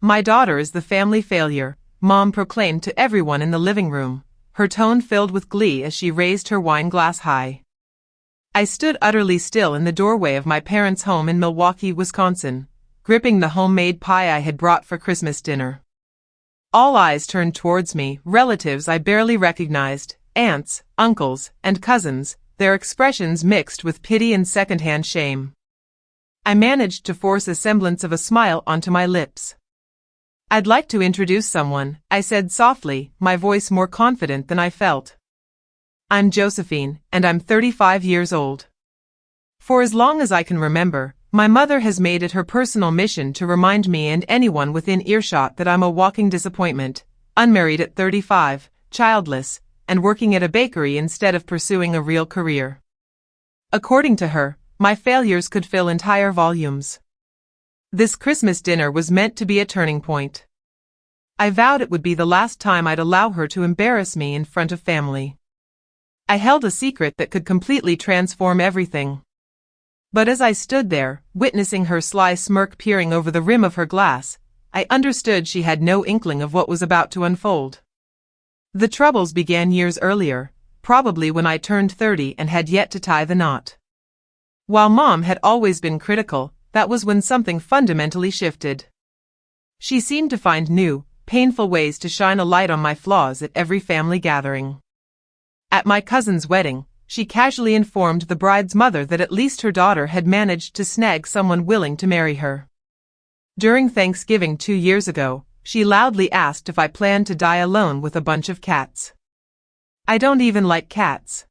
My daughter is the family failure, Mom proclaimed to everyone in the living room, her tone filled with glee as she raised her wine glass high. I stood utterly still in the doorway of my parents' home in Milwaukee, Wisconsin, gripping the homemade pie I had brought for Christmas dinner. All eyes turned towards me, relatives I barely recognized, aunts, uncles, and cousins, their expressions mixed with pity and secondhand shame. I managed to force a semblance of a smile onto my lips. "I'd like to introduce someone," I said softly, my voice more confident than I felt. "I'm Josephine, and I'm 35 years old." For as long as I can remember, my mother has made it her personal mission to remind me and anyone within earshot that I'm a walking disappointment, unmarried at 35, childless, and working at a bakery instead of pursuing a real career. According to her, my failures could fill entire volumes. This Christmas dinner was meant to be a turning point. I vowed it would be the last time I'd allow her to embarrass me in front of family. I held a secret that could completely transform everything. But as I stood there, witnessing her sly smirk peering over the rim of her glass, I understood she had no inkling of what was about to unfold. The troubles began years earlier, probably when I turned 30 and had yet to tie the knot. While Mom had always been critical, that was when something fundamentally shifted. She seemed to find new, painful ways to shine a light on my flaws at every family gathering. At my cousin's wedding, she casually informed the bride's mother that at least her daughter had managed to snag someone willing to marry her. During Thanksgiving 2 years ago, she loudly asked if I planned to die alone with a bunch of cats. I don't even like cats.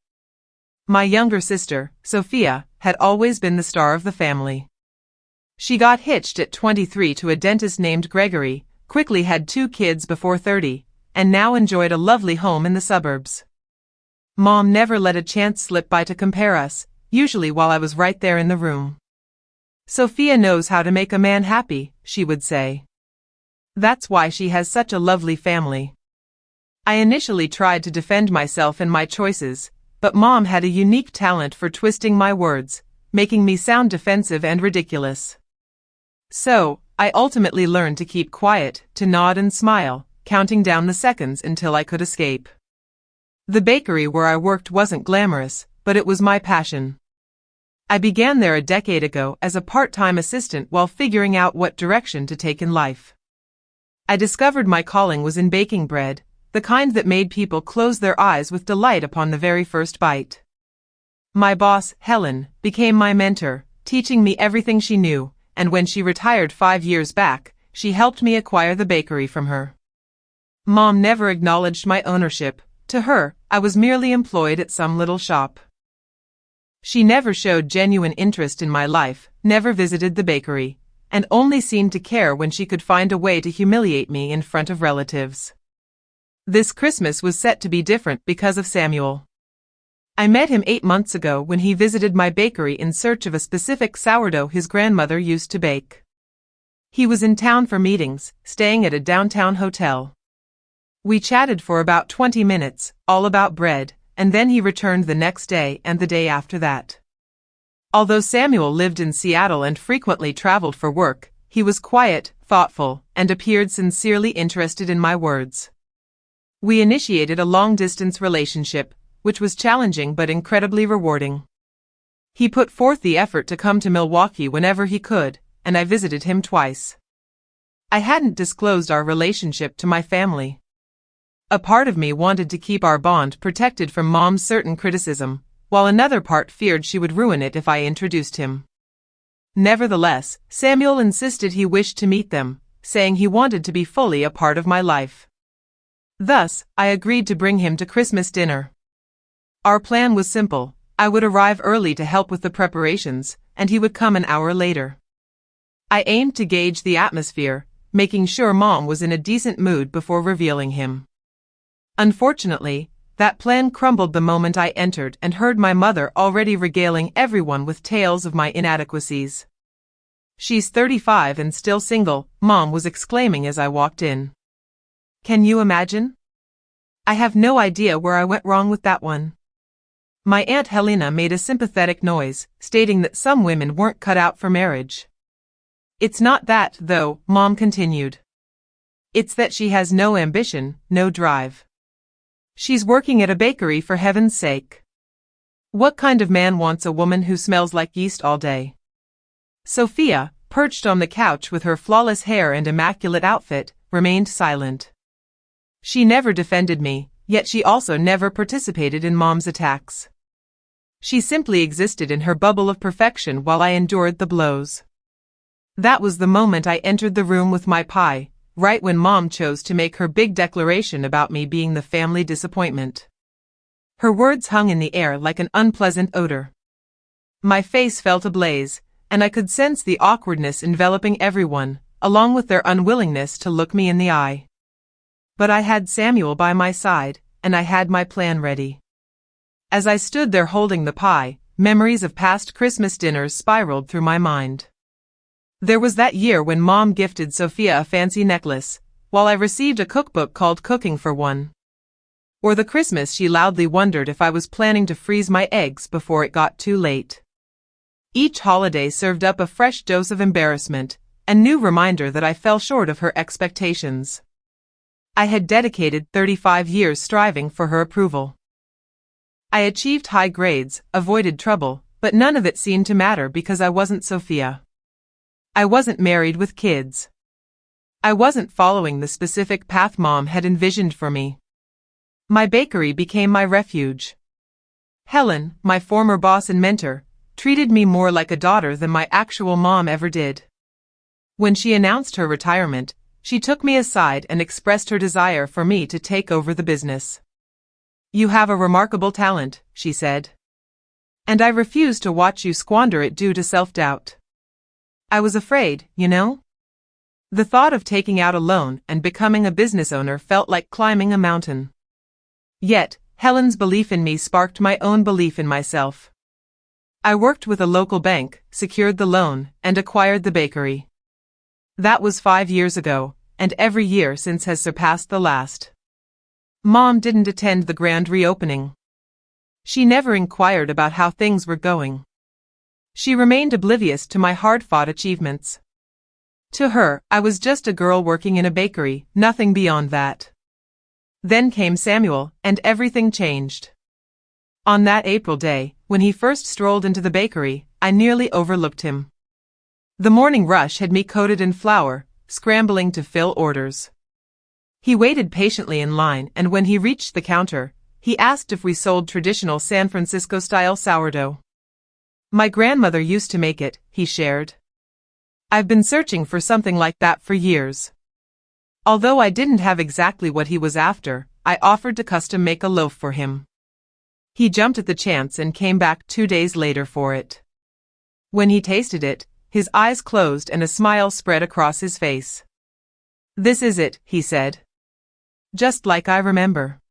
My younger sister, Sophia, had always been the star of the family. She got hitched at 23 to a dentist named Gregory, quickly had 2 kids before 30, and now enjoyed a lovely home in the suburbs. Mom never let a chance slip by to compare us, usually while I was right there in the room. "Sophia knows how to make a man happy," she would say. "That's why she has such a lovely family." I initially tried to defend myself and my choices, but Mom had a unique talent for twisting my words, making me sound defensive and ridiculous. So, I ultimately learned to keep quiet, to nod and smile, counting down the seconds until I could escape. The bakery where I worked wasn't glamorous, but it was my passion. I began there a decade ago as a part-time assistant while figuring out what direction to take in life. I discovered my calling was in baking bread, the kind that made people close their eyes with delight upon the very first bite. My boss, Helen, became my mentor, teaching me everything she knew, and when she retired 5 years back, she helped me acquire the bakery from her. Mom never acknowledged my ownership. To her, I was merely employed at some little shop. She never showed genuine interest in my life, never visited the bakery, and only seemed to care when she could find a way to humiliate me in front of relatives. This Christmas was set to be different because of Samuel. I met him 8 months ago when he visited my bakery in search of a specific sourdough his grandmother used to bake. He was in town for meetings, staying at a downtown hotel. We chatted for about 20 minutes, all about bread, and then he returned the next day and the day after that. Although Samuel lived in Seattle and frequently traveled for work, he was quiet, thoughtful, and appeared sincerely interested in my words. We initiated a long-distance relationship, which was challenging but incredibly rewarding. He put forth the effort to come to Milwaukee whenever he could, and I visited him twice. I hadn't disclosed our relationship to my family. A part of me wanted to keep our bond protected from Mom's certain criticism, while another part feared she would ruin it if I introduced him. Nevertheless, Samuel insisted he wished to meet them, saying he wanted to be fully a part of my life. Thus, I agreed to bring him to Christmas dinner. Our plan was simple. I would arrive early to help with the preparations, and he would come an hour later. I aimed to gauge the atmosphere, making sure Mom was in a decent mood before revealing him. Unfortunately, that plan crumbled the moment I entered and heard my mother already regaling everyone with tales of my inadequacies. "She's 35 and still single," Mom was exclaiming as I walked in. "Can you imagine? I have no idea where I went wrong with that one." My Aunt Helena made a sympathetic noise, stating that some women weren't cut out for marriage. "It's not that, though," Mom continued. It's that she has no ambition, no drive. She's working at a bakery for heaven's sake. What kind of man wants a woman who smells like yeast all day? Sophia, perched on the couch with her flawless hair and immaculate outfit, remained silent. She never defended me, yet she also never participated in Mom's attacks. She simply existed in her bubble of perfection while I endured the blows. That was the moment I entered the room with my pie, right when Mom chose to make her big declaration about me being the family disappointment. Her words hung in the air like an unpleasant odor. My face felt ablaze, and I could sense the awkwardness enveloping everyone, along with their unwillingness to look me in the eye. But I had Samuel by my side, and I had my plan ready. As I stood there holding the pie, memories of past Christmas dinners spiraled through my mind. There was that year when Mom gifted Sophia a fancy necklace, while I received a cookbook called Cooking for One. Or the Christmas she loudly wondered if I was planning to freeze my eggs before it got too late. Each holiday served up a fresh dose of embarrassment, a new reminder that I fell short of her expectations. I had dedicated 35 years striving for her approval. I achieved high grades, avoided trouble, but none of it seemed to matter because I wasn't Sophia. I wasn't married with kids. I wasn't following the specific path Mom had envisioned for me. My bakery became my refuge. Helen, my former boss and mentor, treated me more like a daughter than my actual mom ever did. When she announced her retirement, she took me aside and expressed her desire for me to take over the business. "You have a remarkable talent," she said. "And I refuse to watch you squander it due to self-doubt." I was afraid, you know? The thought of taking out a loan and becoming a business owner felt like climbing a mountain. Yet, Helen's belief in me sparked my own belief in myself. I worked with a local bank, secured the loan, and acquired the bakery. That was 5 years ago, and every year since has surpassed the last. Mom didn't attend the grand reopening. She never inquired about how things were going. She remained oblivious to my hard-fought achievements. To her, I was just a girl working in a bakery, nothing beyond that. Then came Samuel, and everything changed. On that April day, when he first strolled into the bakery, I nearly overlooked him. The morning rush had me coated in flour, scrambling to fill orders. He waited patiently in line, and when he reached the counter, he asked if we sold traditional San Francisco-style sourdough. "My grandmother used to make it," he shared. "I've been searching for something like that for years." Although I didn't have exactly what he was after, I offered to custom make a loaf for him. He jumped at the chance and came back 2 days later for it. When he tasted it, his eyes closed and a smile spread across his face. "This is it," he said. "Just like I remember."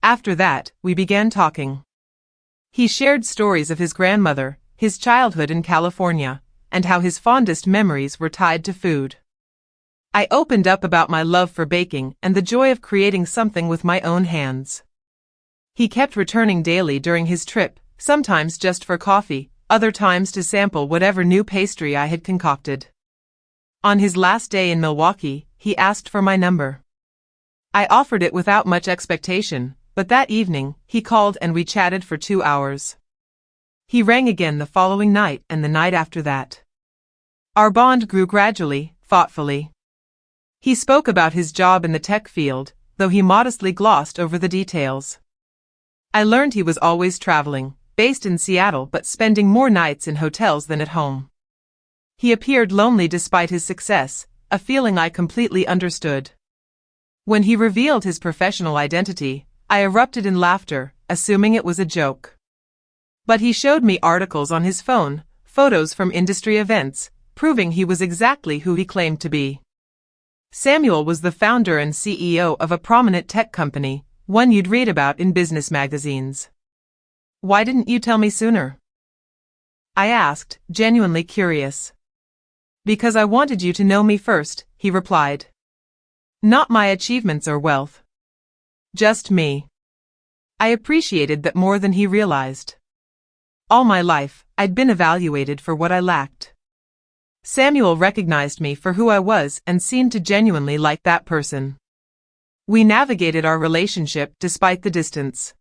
After that, we began talking. He shared stories of his grandmother, his childhood in California, and how his fondest memories were tied to food. I opened up about my love for baking and the joy of creating something with my own hands. He kept returning daily during his trip, sometimes just for coffee, other times to sample whatever new pastry I had concocted. On his last day in Milwaukee, he asked for my number. I offered it without much expectation, but that evening, he called and we chatted for 2 hours. He rang again the following night and the night after that. Our bond grew gradually, thoughtfully. He spoke about his job in the tech field, though he modestly glossed over the details. I learned he was always traveling, based in Seattle but spending more nights in hotels than at home. He appeared lonely despite his success, a feeling I completely understood. When he revealed his professional identity, I erupted in laughter, assuming it was a joke. But he showed me articles on his phone, photos from industry events, proving he was exactly who he claimed to be. Samuel was the founder and CEO of a prominent tech company, one you'd read about in business magazines. "Why didn't you tell me sooner?" I asked, genuinely curious. "Because I wanted you to know me first," he replied. "Not my achievements or wealth. Just me." I appreciated that more than he realized. All my life, I'd been evaluated for what I lacked. Samuel recognized me for who I was and seemed to genuinely like that person. We navigated our relationship despite the distance.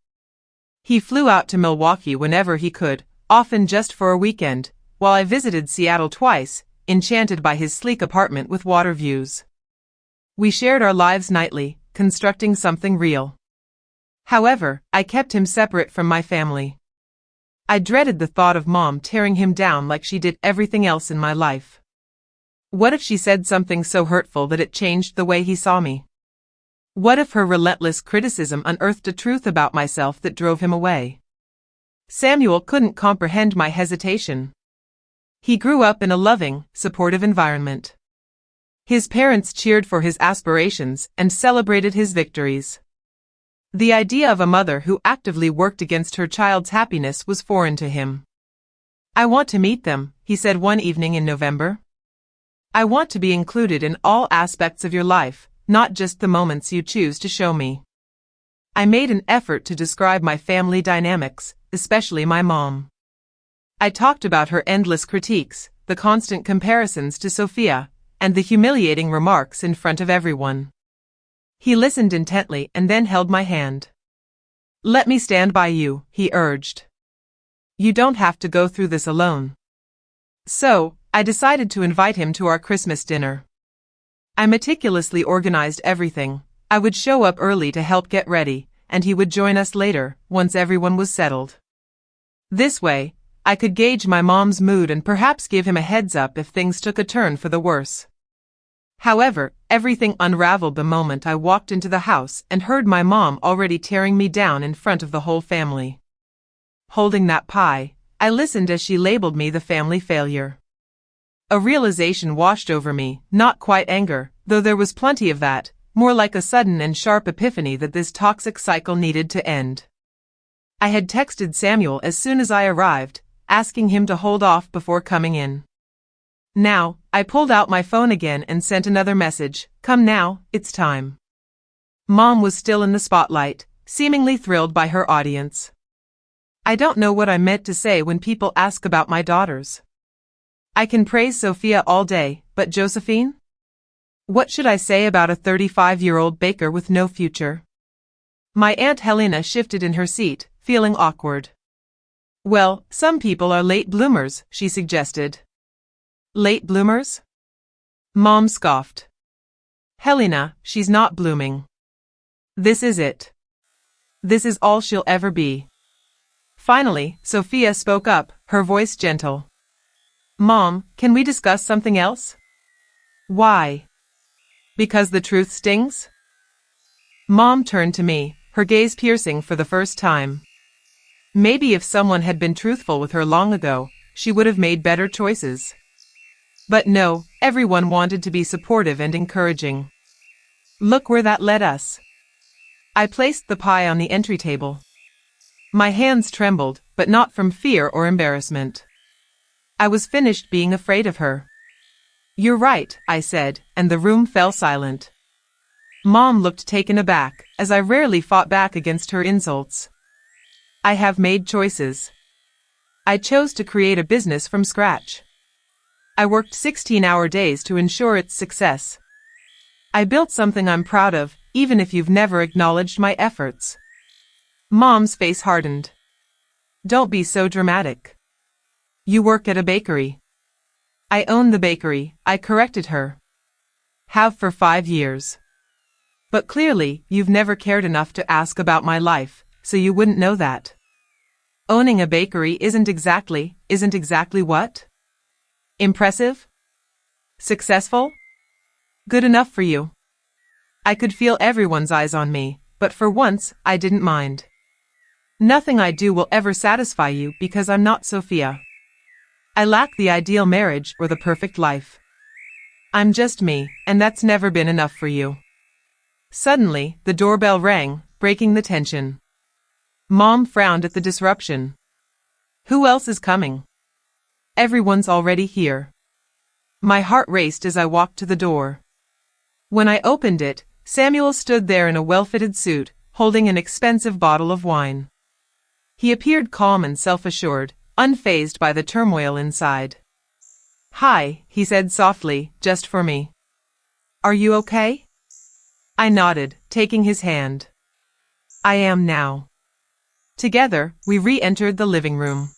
He flew out to Milwaukee whenever he could, often just for a weekend, while I visited Seattle twice, enchanted by his sleek apartment with water views. We shared our lives nightly, constructing something real. However, I kept him separate from my family. I dreaded the thought of Mom tearing him down like she did everything else in my life. What if she said something so hurtful that it changed the way he saw me? What if her relentless criticism unearthed a truth about myself that drove him away? Samuel couldn't comprehend my hesitation. He grew up in a loving, supportive environment. His parents cheered for his aspirations and celebrated his victories. The idea of a mother who actively worked against her child's happiness was foreign to him. "I want to meet them," he said one evening in November. "I want to be included in all aspects of your life, not just the moments you choose to show me." I made an effort to describe my family dynamics, especially my mom. I talked about her endless critiques, the constant comparisons to Sophia, and the humiliating remarks in front of everyone. He listened intently and then held my hand. "Let me stand by you," he urged. "You don't have to go through this alone." So, I decided to invite him to our Christmas dinner. I meticulously organized everything. I would show up early to help get ready, and he would join us later, once everyone was settled. This way, I could gauge my mom's mood and perhaps give him a heads up if things took a turn for the worse. However, everything unraveled the moment I walked into the house and heard my mom already tearing me down in front of the whole family. Holding that pie, I listened as she labeled me the family failure. A realization washed over me, not quite anger, though there was plenty of that, more like a sudden and sharp epiphany that this toxic cycle needed to end. I had texted Samuel as soon as I arrived, asking him to hold off before coming in. Now, I pulled out my phone again and sent another message, "Come now, it's time." Mom was still in the spotlight, seemingly thrilled by her audience. I don't know what I meant to say when people ask about my daughters. I can praise Sophia all day, but Josephine? What should I say about a 35-year-old baker with no future? My Aunt Helena shifted in her seat, feeling awkward. "Well, some people are late bloomers," she suggested. "Late bloomers?" Mom scoffed. "Helena, she's not blooming. This is it. This is all she'll ever be." Finally, Sophia spoke up, her voice gentle. "Mom, can we discuss something else?" "Why?" "Because the truth stings?" Mom turned to me, her gaze piercing for the first time. Maybe if someone had been truthful with her long ago, she would have made better choices. But no, everyone wanted to be supportive and encouraging. Look where that led us. I placed the pie on the entry table. My hands trembled, but not from fear or embarrassment. I was finished being afraid of her. "You're right," I said, and the room fell silent. Mom looked taken aback, as I rarely fought back against her insults. I have made choices. I chose to create a business from scratch. I worked 16-hour days to ensure its success. I built something I'm proud of, even if you've never acknowledged my efforts. Mom's face hardened. "Don't be so dramatic. You work at a bakery." "I own the bakery," I corrected her. "Have for 5 years. But clearly, you've never cared enough to ask about my life, so you wouldn't know that. Owning a bakery isn't exactly what? Impressive? Successful? Good enough for you." I could feel everyone's eyes on me, but for once, I didn't mind. "Nothing I do will ever satisfy you because I'm not Sophia. I lack the ideal marriage or the perfect life. I'm just me, and that's never been enough for you." Suddenly, the doorbell rang, breaking the tension. Mom frowned at the disruption. "Who else is coming?" "Everyone's already here." My heart raced as I walked to the door. When I opened it, Samuel stood there in a well-fitted suit, holding an expensive bottle of wine. He appeared calm and self-assured, unfazed by the turmoil inside. "Hi," he said softly, "just for me. Are you okay?" I nodded, taking his hand. "I am now." Together, we re-entered the living room.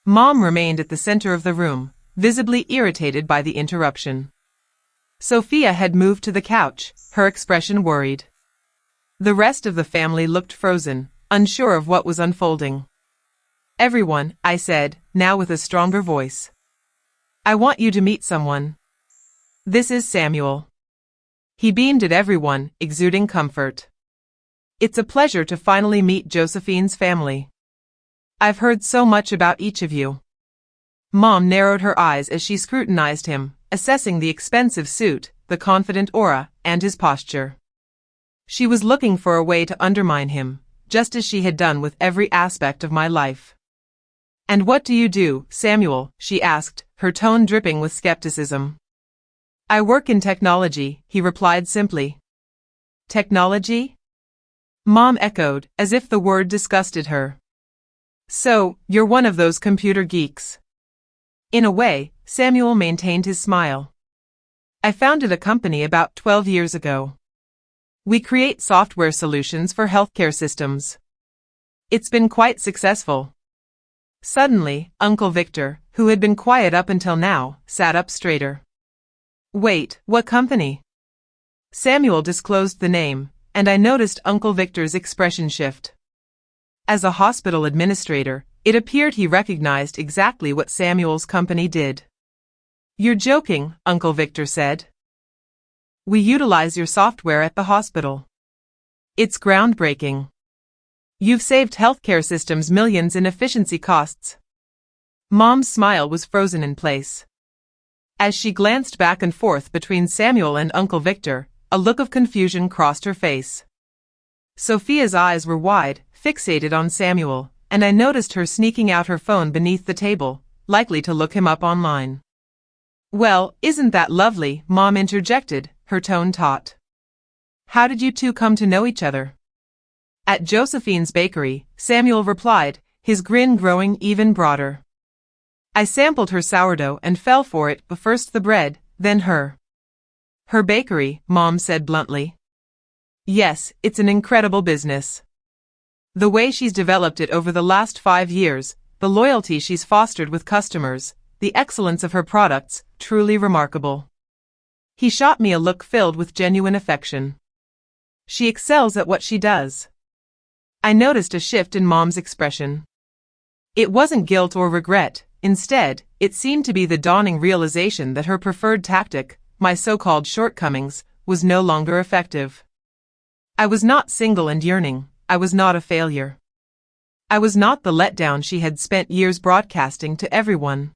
Mom remained at the center of the room, visibly irritated by the interruption. Sophia had moved to the couch, her expression worried. The rest of the family looked frozen, unsure of what was unfolding. "Everyone," I said, now with a stronger voice. "I want you to meet someone. This is Samuel." He beamed at everyone, exuding comfort. "It's a pleasure to finally meet Josephine's family. I've heard so much about each of you." Mom narrowed her eyes as she scrutinized him, assessing the expensive suit, the confident aura, and his posture. She was looking for a way to undermine him, just as she had done with every aspect of my life. "And what do you do, Samuel?" she asked, her tone dripping with skepticism. "I work in technology," he replied simply. "Technology?" Mom echoed, as if the word disgusted her. "So, you're one of those computer geeks." In a way, Samuel maintained his smile. "I founded a company about 12 years ago. We create software solutions for healthcare systems. It's been quite successful." Suddenly, Uncle Victor, who had been quiet up until now, sat up straighter. "Wait, what company?" Samuel disclosed the name, and I noticed Uncle Victor's expression shift. As a hospital administrator, it appeared he recognized exactly what Samuel's company did. "You're joking," Uncle Victor said. "We utilize your software at the hospital. It's groundbreaking. You've saved healthcare systems millions in efficiency costs." Mom's smile was frozen in place. As she glanced back and forth between Samuel and Uncle Victor, a look of confusion crossed her face. Sophia's eyes were wide, fixated on Samuel, and I noticed her sneaking out her phone beneath the table, likely to look him up online. "Well, isn't that lovely?" Mom interjected, her tone taut. "How did you two come to know each other?" "At Josephine's bakery," Samuel replied, his grin growing even broader. "I sampled her sourdough and fell for it, but first the bread, then her." "Her bakery," Mom said bluntly. "Yes, it's an incredible business. The way she's developed it over the last 5 years, the loyalty she's fostered with customers, the excellence of her products, truly remarkable." He shot me a look filled with genuine affection. "She excels at what she does." I noticed a shift in Mom's expression. It wasn't guilt or regret. Instead, it seemed to be the dawning realization that her preferred tactic, my so-called shortcomings, was no longer effective. I was not single and yearning. I was not a failure. I was not the letdown she had spent years broadcasting to everyone.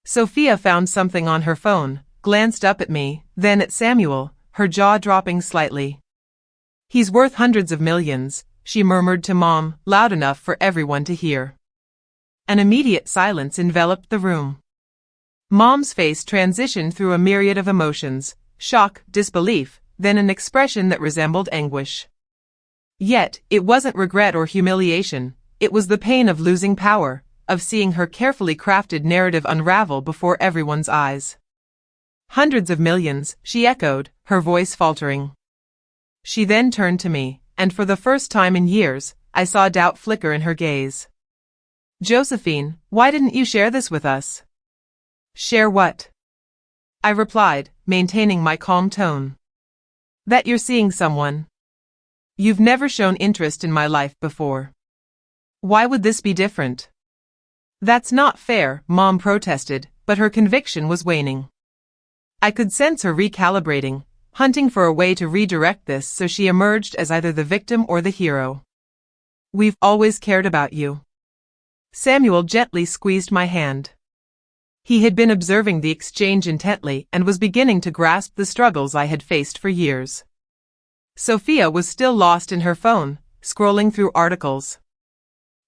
Sophia found something on her phone, glanced up at me, then at Samuel, her jaw dropping slightly. "He's worth hundreds of millions," she murmured to Mom, loud enough for everyone to hear. An immediate silence enveloped the room. Mom's face transitioned through a myriad of emotions, shock, disbelief, then an expression that resembled anguish. Yet, it wasn't regret or humiliation, it was the pain of losing power, of seeing her carefully crafted narrative unravel before everyone's eyes. "Hundreds of millions," she echoed, her voice faltering. She then turned to me, and for the first time in years, I saw doubt flicker in her gaze. "Josephine, why didn't you share this with us?" "Share what?" I replied, maintaining my calm tone. "That you're seeing someone. You've never shown interest in my life before. Why would this be different?" "That's not fair," Mom protested, but her conviction was waning. I could sense her recalibrating, hunting for a way to redirect this so she emerged as either the victim or the hero. "We've always cared about you." Samuel gently squeezed my hand. He had been observing the exchange intently and was beginning to grasp the struggles I had faced for years. Sophia was still lost in her phone, scrolling through articles.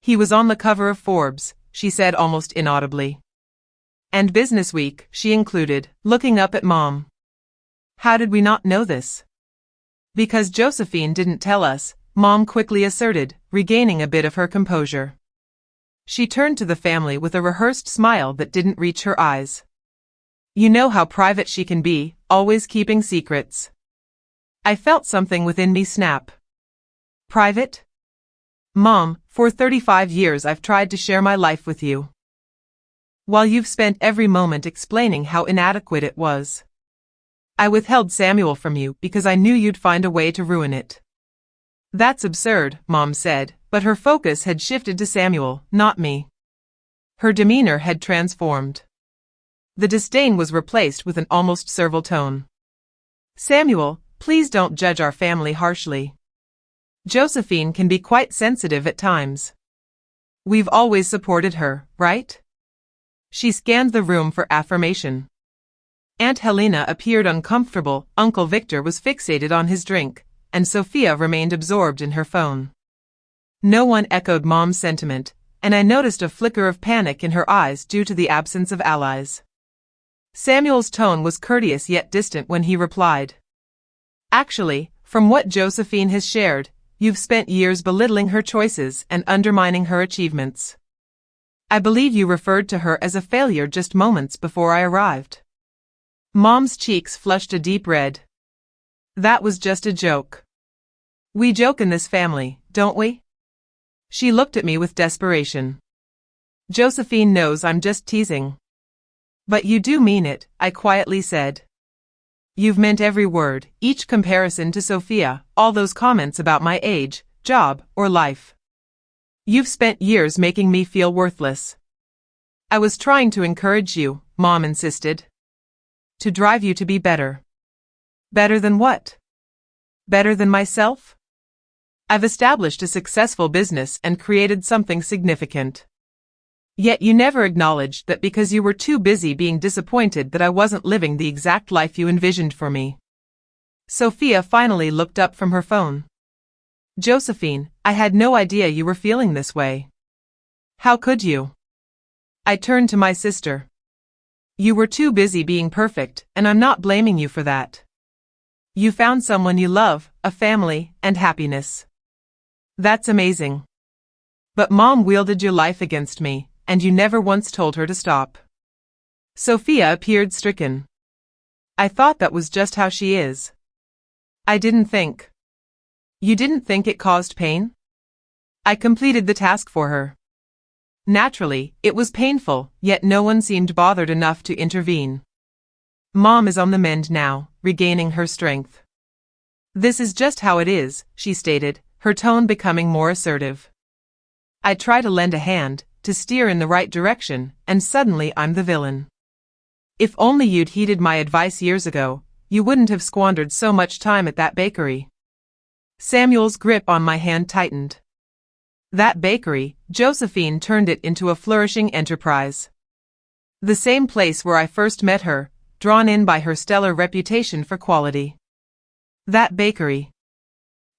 "He was on the cover of Forbes," she said almost inaudibly. "And Business Week," she included, looking up at Mom. "How did we not know this?" "Because Josephine didn't tell us," Mom quickly asserted, regaining a bit of her composure. She turned to the family with a rehearsed smile that didn't reach her eyes. You know how private she can be, always keeping secrets. I felt something within me snap. Private? Mom, for 35 years I've tried to share my life with you. While you've spent every moment explaining how inadequate it was. I withheld Samuel from you because I knew you'd find a way to ruin it. That's absurd, Mom said, but her focus had shifted to Samuel, not me. Her demeanor had transformed. The disdain was replaced with an almost servile tone. Samuel, please don't judge our family harshly. Josephine can be quite sensitive at times. We've always supported her, right? She scanned the room for affirmation. Aunt Helena appeared uncomfortable, Uncle Victor was fixated on his drink, and Sophia remained absorbed in her phone. No one echoed Mom's sentiment, and I noticed a flicker of panic in her eyes due to the absence of allies. Samuel's tone was courteous yet distant when he replied. Actually, from what Josephine has shared, you've spent years belittling her choices and undermining her achievements. I believe you referred to her as a failure just moments before I arrived. Mom's cheeks flushed a deep red. That was just a joke. We joke in this family, don't we? She looked at me with desperation. Josephine knows I'm just teasing. But you do mean it, I quietly said. You've meant every word, each comparison to Sophia, all those comments about my age, job, or life. You've spent years making me feel worthless. I was trying to encourage you, Mom insisted. To drive you to be better. Better than what? Better than myself? I've established a successful business and created something significant. Yet you never acknowledged that because you were too busy being disappointed that I wasn't living the exact life you envisioned for me. Sophia finally looked up from her phone. Josephine, I had no idea you were feeling this way. How could you? I turned to my sister. You were too busy being perfect, and I'm not blaming you for that. You found someone you love, a family, and happiness. That's amazing. But Mom wielded your life against me, and you never once told her to stop. Sophia appeared stricken. I thought that was just how she is. I didn't think. You didn't think it caused pain? I completed the task for her. Naturally, it was painful, yet no one seemed bothered enough to intervene. Mom is on the mend now, regaining her strength. This is just how it is, she stated, her tone becoming more assertive. I try to lend a hand, to steer in the right direction, and suddenly I'm the villain. If only you'd heeded my advice years ago, you wouldn't have squandered so much time at that bakery. Samuel's grip on my hand tightened. That bakery, Josephine turned it into a flourishing enterprise. The same place where I first met her, drawn in by her stellar reputation for quality. That bakery.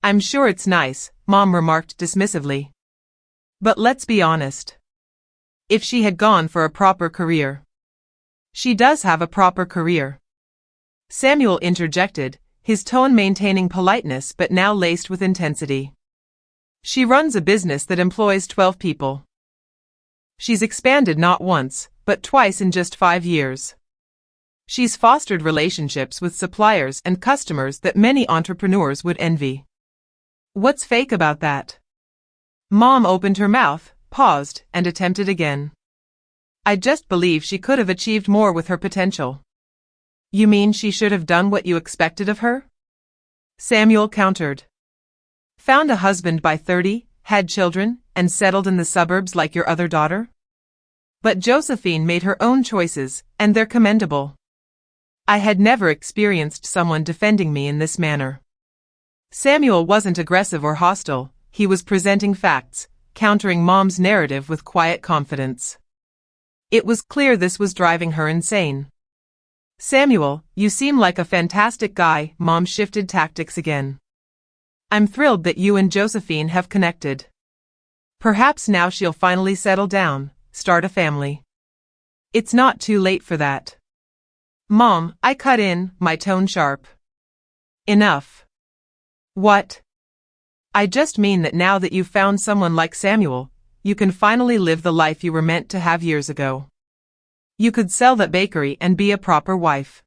I'm sure it's nice, Mom remarked dismissively. But let's be honest. If she had gone for a proper career. She does have a proper career. Samuel interjected, his tone maintaining politeness but now laced with intensity. She runs a business that employs 12 people. She's expanded not once, but twice in just 5 years. She's fostered relationships with suppliers and customers that many entrepreneurs would envy. What's fake about that? Mom opened her mouth, paused, and attempted again. I just believe she could have achieved more with her potential. You mean she should have done what you expected of her? Samuel countered. Found a husband by 30, had children, and settled in the suburbs like your other daughter? But Josephine made her own choices, and they're commendable. I had never experienced someone defending me in this manner. Samuel wasn't aggressive or hostile, he was presenting facts, countering Mom's narrative with quiet confidence. It was clear this was driving her insane. Samuel, you seem like a fantastic guy, Mom shifted tactics again. I'm thrilled that you and Josephine have connected. Perhaps now she'll finally settle down, start a family. It's not too late for that. Mom, I cut in, my tone sharp. Enough. What? I just mean that now that you've found someone like Samuel, you can finally live the life you were meant to have years ago. You could sell that bakery and be a proper wife.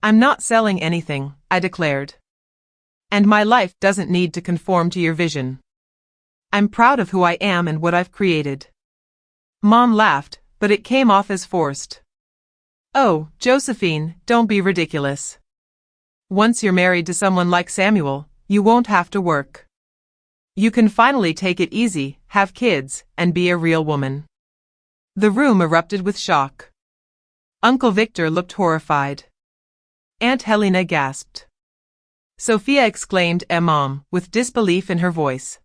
I'm not selling anything, I declared. And my life doesn't need to conform to your vision. I'm proud of who I am and what I've created. Mom laughed, but it came off as forced. Oh, Josephine, don't be ridiculous. Once you're married to someone like Samuel, you won't have to work. You can finally take it easy, have kids, and be a real woman. The room erupted with shock. Uncle Victor looked horrified. Aunt Helena gasped. Sophia exclaimed, Mom, with disbelief in her voice.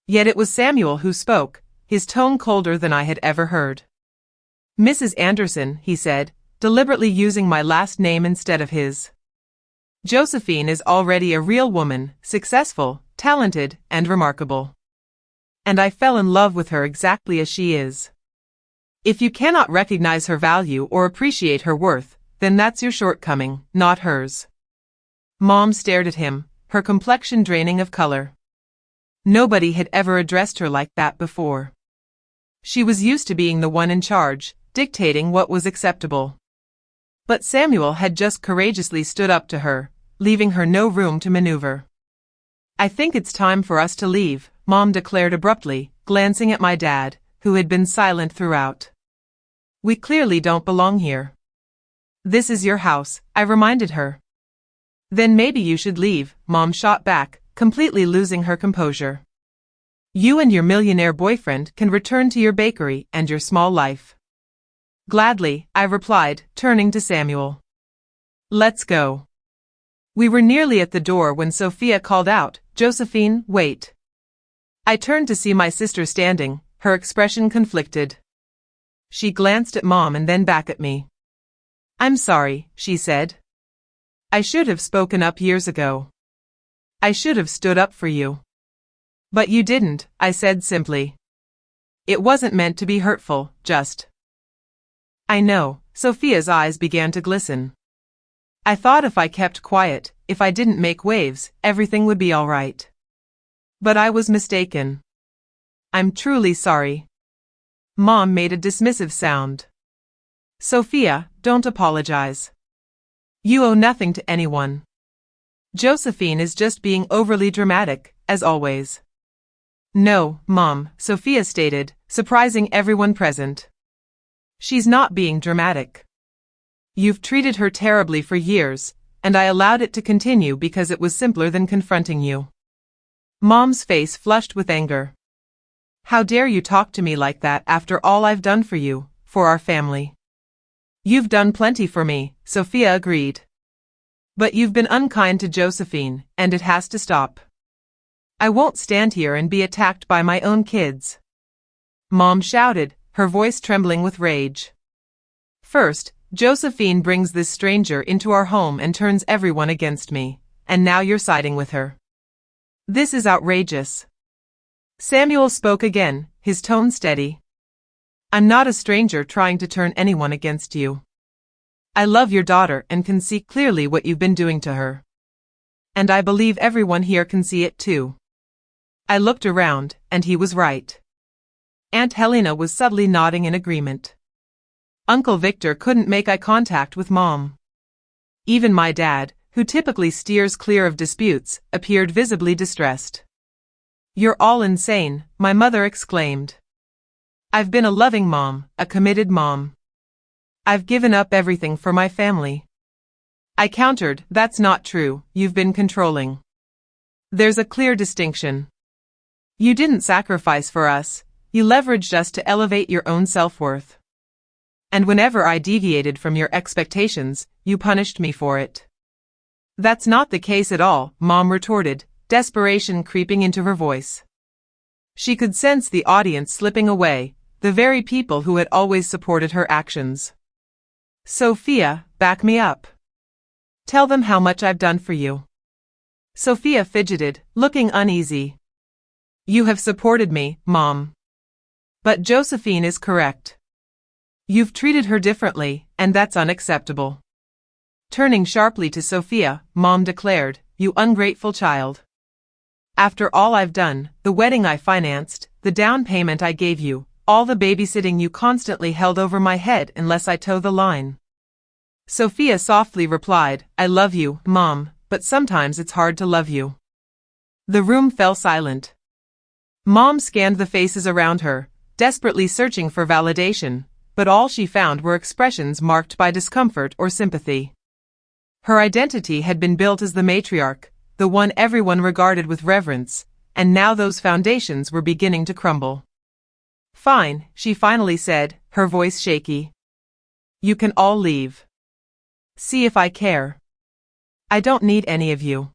Yet it was Samuel who spoke, his tone colder than I had ever heard. Mrs. Anderson, he said, deliberately using my last name instead of his. Josephine is already a real woman, successful, talented, and remarkable. And I fell in love with her exactly as she is. If you cannot recognize her value or appreciate her worth, then that's your shortcoming, not hers. Mom stared at him, her complexion draining of color. Nobody had ever addressed her like that before. She was used to being the one in charge, dictating what was acceptable. But Samuel had just courageously stood up to her, leaving her no room to maneuver. I think it's time for us to leave, Mom declared abruptly, glancing at my dad, who had been silent throughout. We clearly don't belong here. This is your house, I reminded her. Then maybe you should leave, Mom shot back, completely losing her composure. You and your millionaire boyfriend can return to your bakery and your small life. Gladly, I replied, turning to Samuel. Let's go. We were nearly at the door when Sophia called out, Josephine, wait. I turned to see my sister standing, her expression conflicted. She glanced at Mom and then back at me. I'm sorry, she said. I should have spoken up years ago. I should have stood up for you. But you didn't, I said simply. It wasn't meant to be hurtful, just. I know, Sophia's eyes began to glisten. I thought if I kept quiet, if I didn't make waves, everything would be all right. But I was mistaken. I'm truly sorry. Mom made a dismissive sound. Sophia, don't apologize. You owe nothing to anyone. Josephine is just being overly dramatic, as always. No, Mom, Sophia stated, surprising everyone present. She's not being dramatic. You've treated her terribly for years, and I allowed it to continue because it was simpler than confronting you. Mom's face flushed with anger. How dare you talk to me like that after all I've done for you, for our family? You've done plenty for me, Sophia agreed. But you've been unkind to Josephine, and it has to stop. I won't stand here and be attacked by my own kids. Mom shouted, her voice trembling with rage. First, Josephine brings this stranger into our home and turns everyone against me, and now you're siding with her. This is outrageous. Samuel spoke again, his tone steady. I'm not a stranger trying to turn anyone against you. I love your daughter and can see clearly what you've been doing to her. And I believe everyone here can see it too. I looked around, and he was right. Aunt Helena was subtly nodding in agreement. Uncle Victor couldn't make eye contact with Mom. Even my dad, who typically steers clear of disputes, appeared visibly distressed. You're all insane, my mother exclaimed. I've been a loving mom, a committed mom. I've given up everything for my family. I countered, that's not true, you've been controlling. There's a clear distinction. You didn't sacrifice for us, you leveraged us to elevate your own self-worth. And whenever I deviated from your expectations, you punished me for it. That's not the case at all, Mom retorted, desperation creeping into her voice. She could sense the audience slipping away, the very people who had always supported her actions. Sophia, back me up. Tell them how much I've done for you. Sophia fidgeted, looking uneasy. You have supported me, Mom. But Josephine is correct. You've treated her differently, and that's unacceptable. Turning sharply to Sophia, Mom declared, you ungrateful child. After all I've done, the wedding I financed, the down payment I gave you, all the babysitting you constantly held over my head unless I toe the line. Sophia softly replied, I love you, Mom, but sometimes it's hard to love you. The room fell silent. Mom scanned the faces around her, desperately searching for validation, but all she found were expressions marked by discomfort or sympathy. Her identity had been built as the matriarch, the one everyone regarded with reverence, and now those foundations were beginning to crumble. Fine, she finally said, her voice shaky. You can all leave. See if I care. I don't need any of you.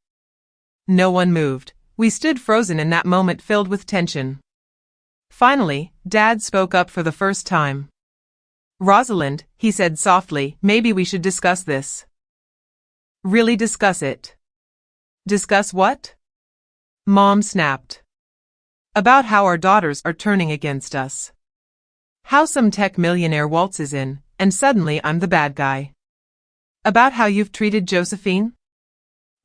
No one moved. We stood frozen in that moment filled with tension. Finally, Dad spoke up for the first time. Rosalind, he said softly, maybe we should discuss this. Really discuss it? Discuss what? Mom snapped. About how our daughters are turning against us. How some tech millionaire waltzes in, and suddenly I'm the bad guy. About how you've treated Josephine?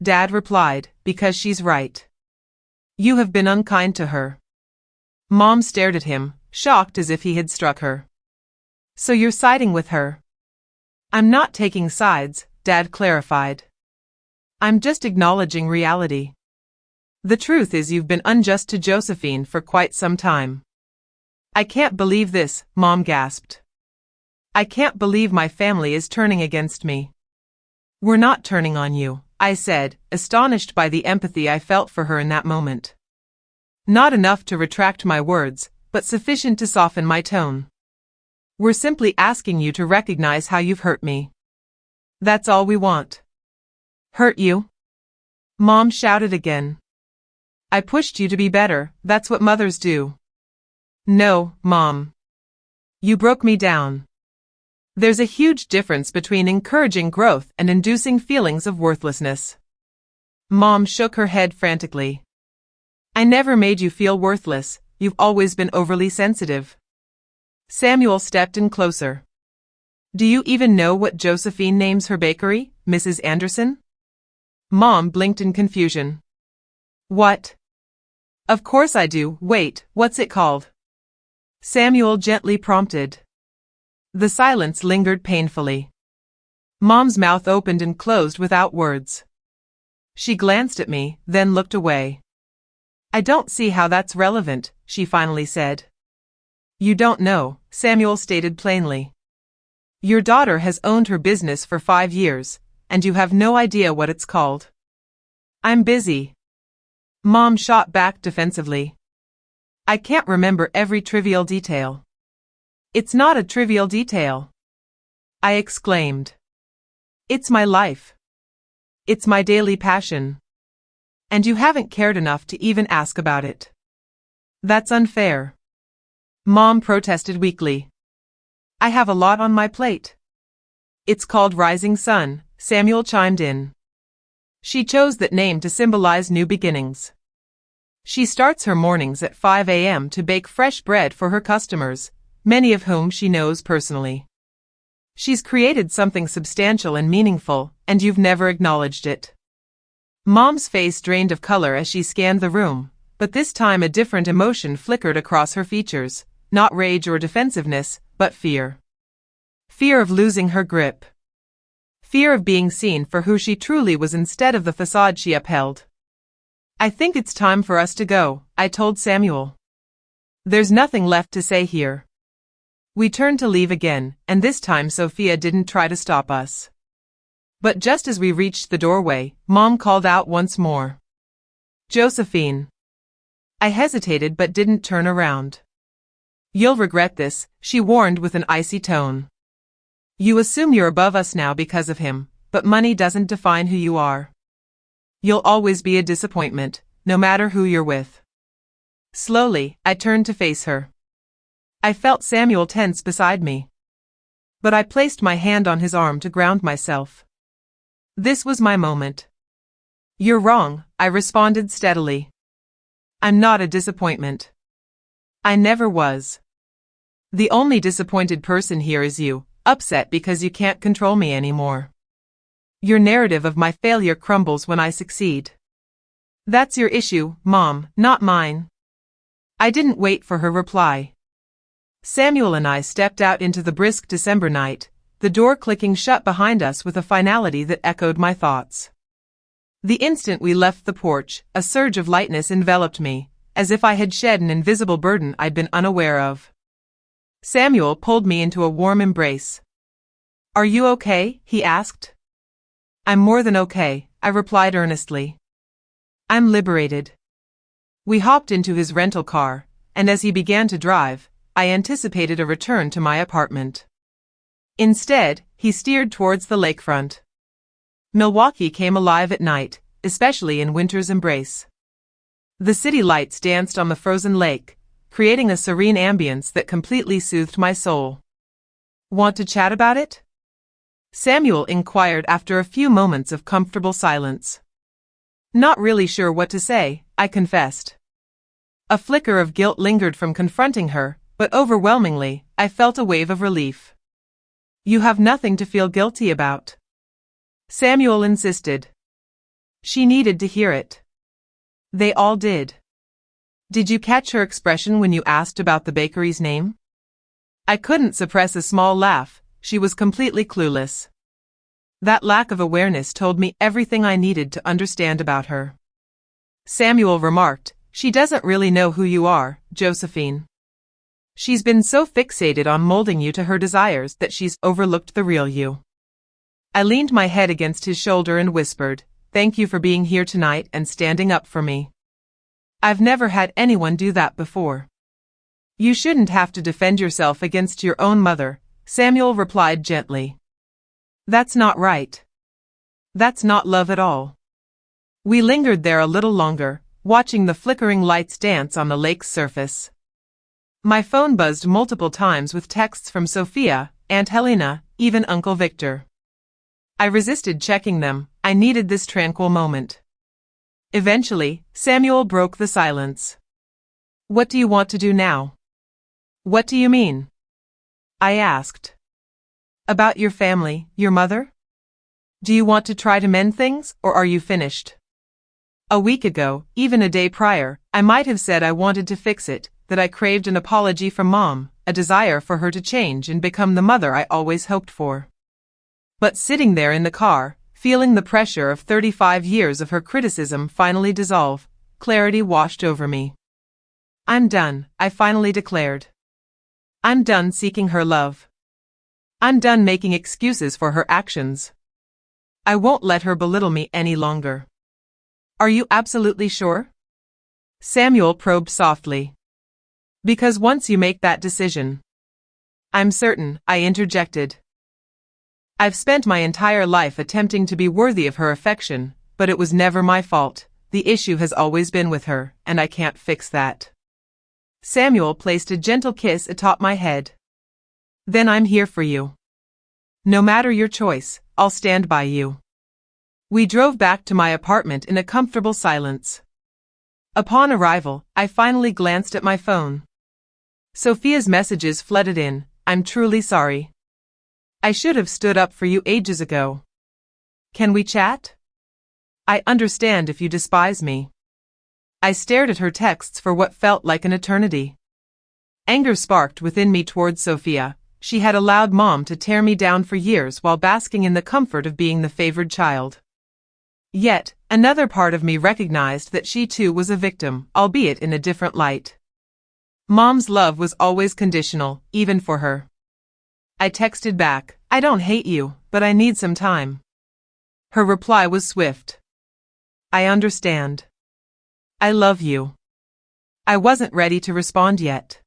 Dad replied, because she's right. You have been unkind to her. Mom stared at him, shocked as if he had struck her. So you're siding with her? I'm not taking sides, Dad clarified. I'm just acknowledging reality. The truth is you've been unjust to Josephine for quite some time. I can't believe this, Mom gasped. I can't believe my family is turning against me. We're not turning on you, I said, astonished by the empathy I felt for her in that moment. Not enough to retract my words, but sufficient to soften my tone. We're simply asking you to recognize how you've hurt me. That's all we want. Hurt you? Mom shouted again. I pushed you to be better, that's what mothers do. No, Mom. You broke me down. There's a huge difference between encouraging growth and inducing feelings of worthlessness. Mom shook her head frantically. I never made you feel worthless, you've always been overly sensitive. Samuel stepped in closer. Do you even know what Josephine names her bakery, Mrs. Anderson? Mom blinked in confusion. What? Of course I do, wait, what's it called? Samuel gently prompted. The silence lingered painfully. Mom's mouth opened and closed without words. She glanced at me, then looked away. I don't see how that's relevant, she finally said. You don't know, Samuel stated plainly. Your daughter has owned her business for 5 years, and you have no idea what it's called. I'm busy. Mom shot back defensively. I can't remember every trivial detail. It's not a trivial detail. I exclaimed. It's my life. It's my daily passion. And you haven't cared enough to even ask about it. That's unfair. Mom protested weakly. I have a lot on my plate. It's called Rising Sun, Samuel chimed in. She chose that name to symbolize new beginnings. She starts her mornings at 5 a.m. to bake fresh bread for her customers, many of whom she knows personally. She's created something substantial and meaningful, and you've never acknowledged it. Mom's face drained of color as she scanned the room, but this time a different emotion flickered across her features, not rage or defensiveness, but fear. Fear of losing her grip. Fear of being seen for who she truly was instead of the facade she upheld. I think it's time for us to go, I told Samuel. There's nothing left to say here. We turned to leave again, and this time Sophia didn't try to stop us. But just as we reached the doorway, Mom called out once more. Josephine. I hesitated but didn't turn around. You'll regret this, she warned with an icy tone. You assume you're above us now because of him, but money doesn't define who you are. You'll always be a disappointment, no matter who you're with. Slowly, I turned to face her. I felt Samuel tense beside me. But I placed my hand on his arm to ground myself. This was my moment. You're wrong, I responded steadily. I'm not a disappointment. I never was. The only disappointed person here is you, upset because you can't control me anymore. Your narrative of my failure crumbles when I succeed. That's your issue, Mom, not mine. I didn't wait for her reply. Samuel and I stepped out into the brisk December night, the door clicking shut behind us with a finality that echoed my thoughts. The instant we left the porch, a surge of lightness enveloped me, as if I had shed an invisible burden I'd been unaware of. Samuel pulled me into a warm embrace. "Are you okay?" he asked. "I'm more than okay," I replied earnestly. "I'm liberated." We hopped into his rental car, and as he began to drive, I anticipated a return to my apartment. Instead, he steered towards the lakefront. Milwaukee came alive at night, especially in winter's embrace. The city lights danced on the frozen lake, creating a serene ambience that completely soothed my soul. "Want to chat about it?" Samuel inquired after a few moments of comfortable silence. "Not really sure what to say," I confessed. A flicker of guilt lingered from confronting her, but overwhelmingly, I felt a wave of relief. "You have nothing to feel guilty about," Samuel insisted. She needed to hear it. They all did. "Did you catch her expression when you asked about the bakery's name?" I couldn't suppress a small laugh. She was completely clueless. That lack of awareness told me everything I needed to understand about her. Samuel remarked, "She doesn't really know who you are, Josephine. She's been so fixated on molding you to her desires that she's overlooked the real you." I leaned my head against his shoulder and whispered, "Thank you for being here tonight and standing up for me. I've never had anyone do that before." "You shouldn't have to defend yourself against your own mother," Samuel replied gently. "That's not right. That's not love at all." We lingered there a little longer, watching the flickering lights dance on the lake's surface. My phone buzzed multiple times with texts from Sophia, Aunt Helena, even Uncle Victor. I resisted checking them. I needed this tranquil moment. Eventually, Samuel broke the silence. "What do you want to do now?" "What do you mean?" I asked. "About your family, your mother? Do you want to try to mend things, or are you finished?" A week ago, even a day prior, I might have said I wanted to fix it, that I craved an apology from Mom, a desire for her to change and become the mother I always hoped for. But sitting there in the car, feeling the pressure of 35 years of her criticism finally dissolve, clarity washed over me. "I'm done," I finally declared. "I'm done seeking her love. I'm done making excuses for her actions. I won't let her belittle me any longer." "Are you absolutely sure?" Samuel probed softly. "Because once you make that decision—" "I'm certain," I interjected. "I've spent my entire life attempting to be worthy of her affection, but it was never my fault. The issue has always been with her, and I can't fix that." Samuel placed a gentle kiss atop my head. "Then I'm here for you. No matter your choice, I'll stand by you." We drove back to my apartment in a comfortable silence. Upon arrival, I finally glanced at my phone. Sophia's messages flooded in. "I'm truly sorry. I should have stood up for you ages ago. Can we chat? I understand if you despise me." I stared at her texts for what felt like an eternity. Anger sparked within me towards Sophia. She had allowed Mom to tear me down for years while basking in the comfort of being the favored child. Yet, another part of me recognized that she too was a victim, albeit in a different light. Mom's love was always conditional, even for her. I texted back, "I don't hate you, but I need some time." Her reply was swift. "I understand. I love you." I wasn't ready to respond yet.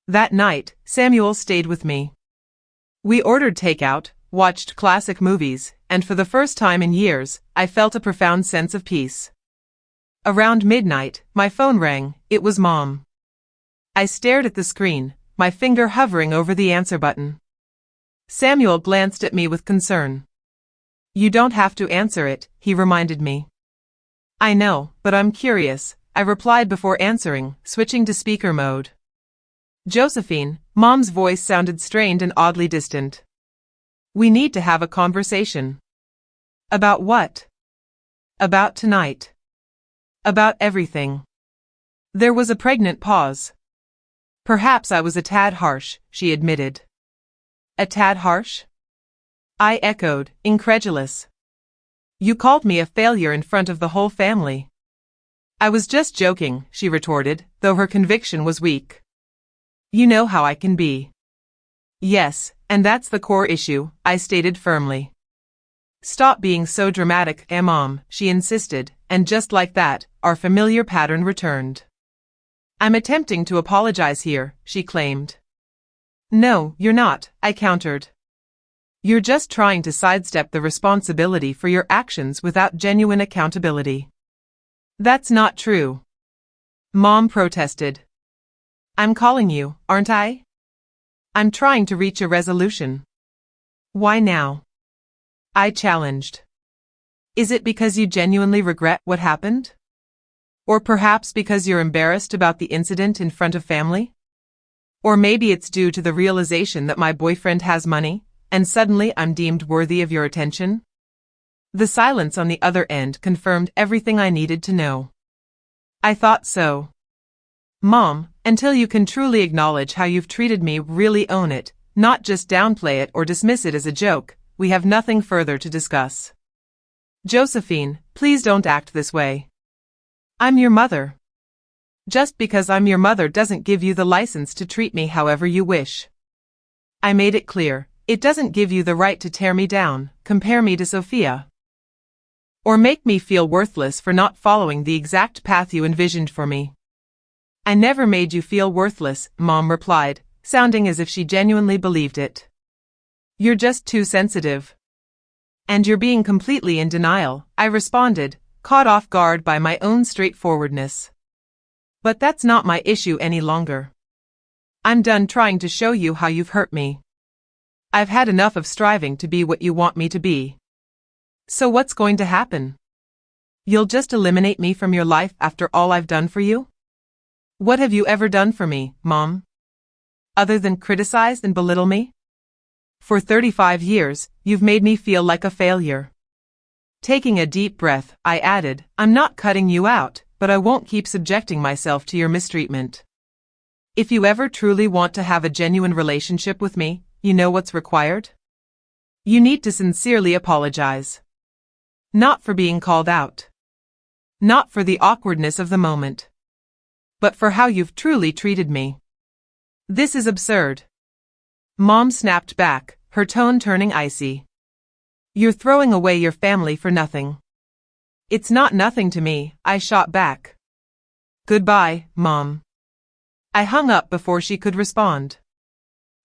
That night, Samuel stayed with me. We ordered takeout, watched classic movies, and for the first time in years, I felt a profound sense of peace. Around midnight, my phone rang. It was Mom. I stared at the screen, my finger hovering over the answer button. Samuel glanced at me with concern. "You don't have to answer it," he reminded me. "I know, but I'm curious," I replied before answering, switching to speaker mode. "Josephine," Mom's voice sounded strained and oddly distant. "We need to have a conversation." "About what?" "About tonight. About everything." There was a pregnant pause. Perhaps I was a tad harsh, she admitted. A tad harsh? I echoed, incredulous. You called me a failure in front of the whole family. I was just joking, she retorted, though her conviction was weak. You know how I can be. Yes, and that's the core issue, I stated firmly. Stop being so dramatic, Mom, she insisted, and just like that, our familiar pattern returned. I'm attempting to apologize here, she claimed. No, you're not, I countered. You're just trying to sidestep the responsibility for your actions without genuine accountability. That's not true. Mom protested. I'm calling you, aren't I? I'm trying to reach a resolution. Why now? I challenged. Is it because you genuinely regret what happened? Or perhaps because you're embarrassed about the incident in front of family? Or maybe it's due to the realization that my boyfriend has money, and suddenly I'm deemed worthy of your attention? The silence on the other end confirmed everything I needed to know. I thought so. Mom, until you can truly acknowledge how you've treated me, really own it, not just downplay it or dismiss it as a joke, we have nothing further to discuss. Josephine, please don't act this way. I'm your mother. Just because I'm your mother doesn't give you the license to treat me however you wish. I made it clear, it doesn't give you the right to tear me down, compare me to Sophia, or make me feel worthless for not following the exact path you envisioned for me. I never made you feel worthless, Mom replied, sounding as if she genuinely believed it. You're just too sensitive. And you're being completely in denial, I responded, caught off guard by my own straightforwardness. But that's not my issue any longer. I'm done trying to show you how you've hurt me. I've had enough of striving to be what you want me to be. So what's going to happen? You'll just eliminate me from your life after all I've done for you? What have you ever done for me, Mom? Other than criticize and belittle me? For 35 years, you've made me feel like a failure. Taking a deep breath, I added, I'm not cutting you out, but I won't keep subjecting myself to your mistreatment. If you ever truly want to have a genuine relationship with me, you know what's required? You need to sincerely apologize. Not for being called out. Not for the awkwardness of the moment. But for how you've truly treated me. This is absurd. Mom snapped back, her tone turning icy. You're throwing away your family for nothing. It's not nothing to me, I shot back. Goodbye, Mom. I hung up before she could respond.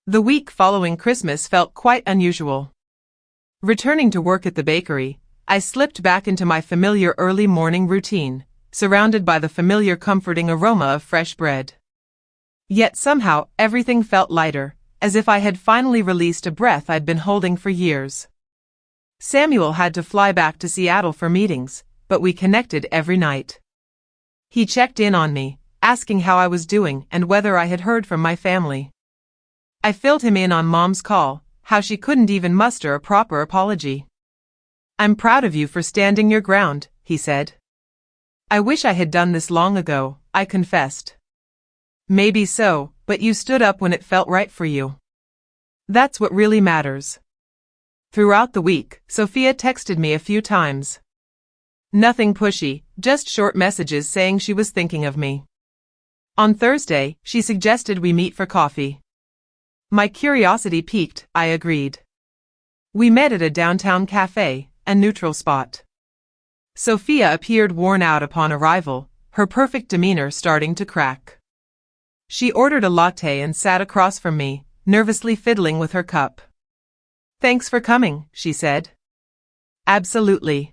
The week following Christmas felt quite unusual. Returning to work at the bakery, I slipped back into my familiar early morning routine, surrounded by the familiar comforting aroma of fresh bread. Yet somehow everything felt lighter, as if I had finally released a breath I'd been holding for years. Samuel had to fly back to Seattle for meetings, but we connected every night. He checked in on me, asking how I was doing and whether I had heard from my family. I filled him in on Mom's call, how she couldn't even muster a proper apology. I'm proud of you for standing your ground, he said. I wish I had done this long ago, I confessed. Maybe so, but you stood up when it felt right for you. That's what really matters. Throughout the week, Sophia texted me a few times. Nothing pushy, just short messages saying she was thinking of me. On Thursday, she suggested we meet for coffee. My curiosity piqued, I agreed. We met at a downtown cafe, a neutral spot. Sophia appeared worn out upon arrival, her perfect demeanor starting to crack. She ordered a latte and sat across from me, nervously fiddling with her cup. Thanks for coming, she said. Absolutely.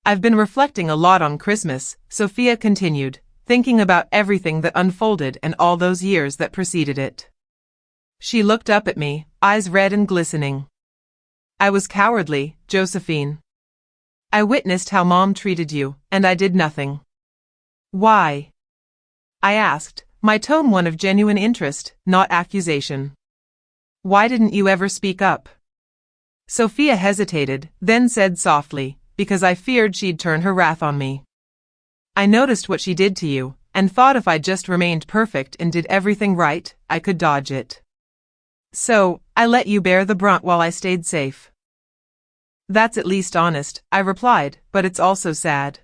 I've been reflecting a lot on Christmas, Sophia continued, thinking about everything that unfolded and all those years that preceded it. She looked up at me, eyes red and glistening. I was cowardly, Josephine. I witnessed how Mom treated you, and I did nothing. Why? I asked, my tone one of genuine interest, not accusation. Why didn't you ever speak up? Sophia hesitated, then said softly, because I feared she'd turn her wrath on me. I noticed what she did to you, and thought if I just remained perfect and did everything right, I could dodge it. So, I let you bear the brunt while I stayed safe. That's at least honest, I replied, but it's also sad.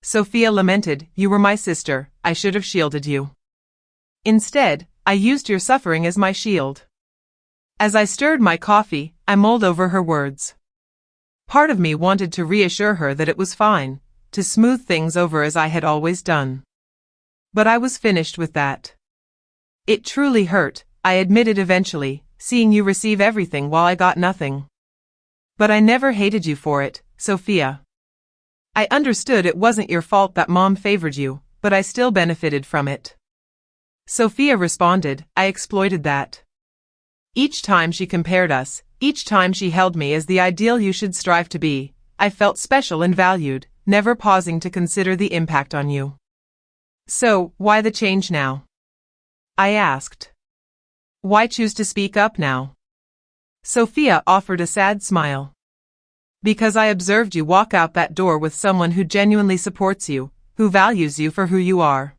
Sophia lamented, you were my sister, I should have shielded you. Instead, I used your suffering as my shield. As I stirred my coffee, I mulled over her words. Part of me wanted to reassure her that it was fine, to smooth things over as I had always done. But I was finished with that. It truly hurt, I admitted eventually, seeing you receive everything while I got nothing. But I never hated you for it, Sophia. I understood it wasn't your fault that Mom favored you, but I still benefited from it. Sophia responded, I exploited that. Each time she compared us, each time she held me as the ideal you should strive to be, I felt special and valued, never pausing to consider the impact on you. So, why the change now? I asked. Why choose to speak up now? Sophia offered a sad smile. Because I observed you walk out that door with someone who genuinely supports you, who values you for who you are.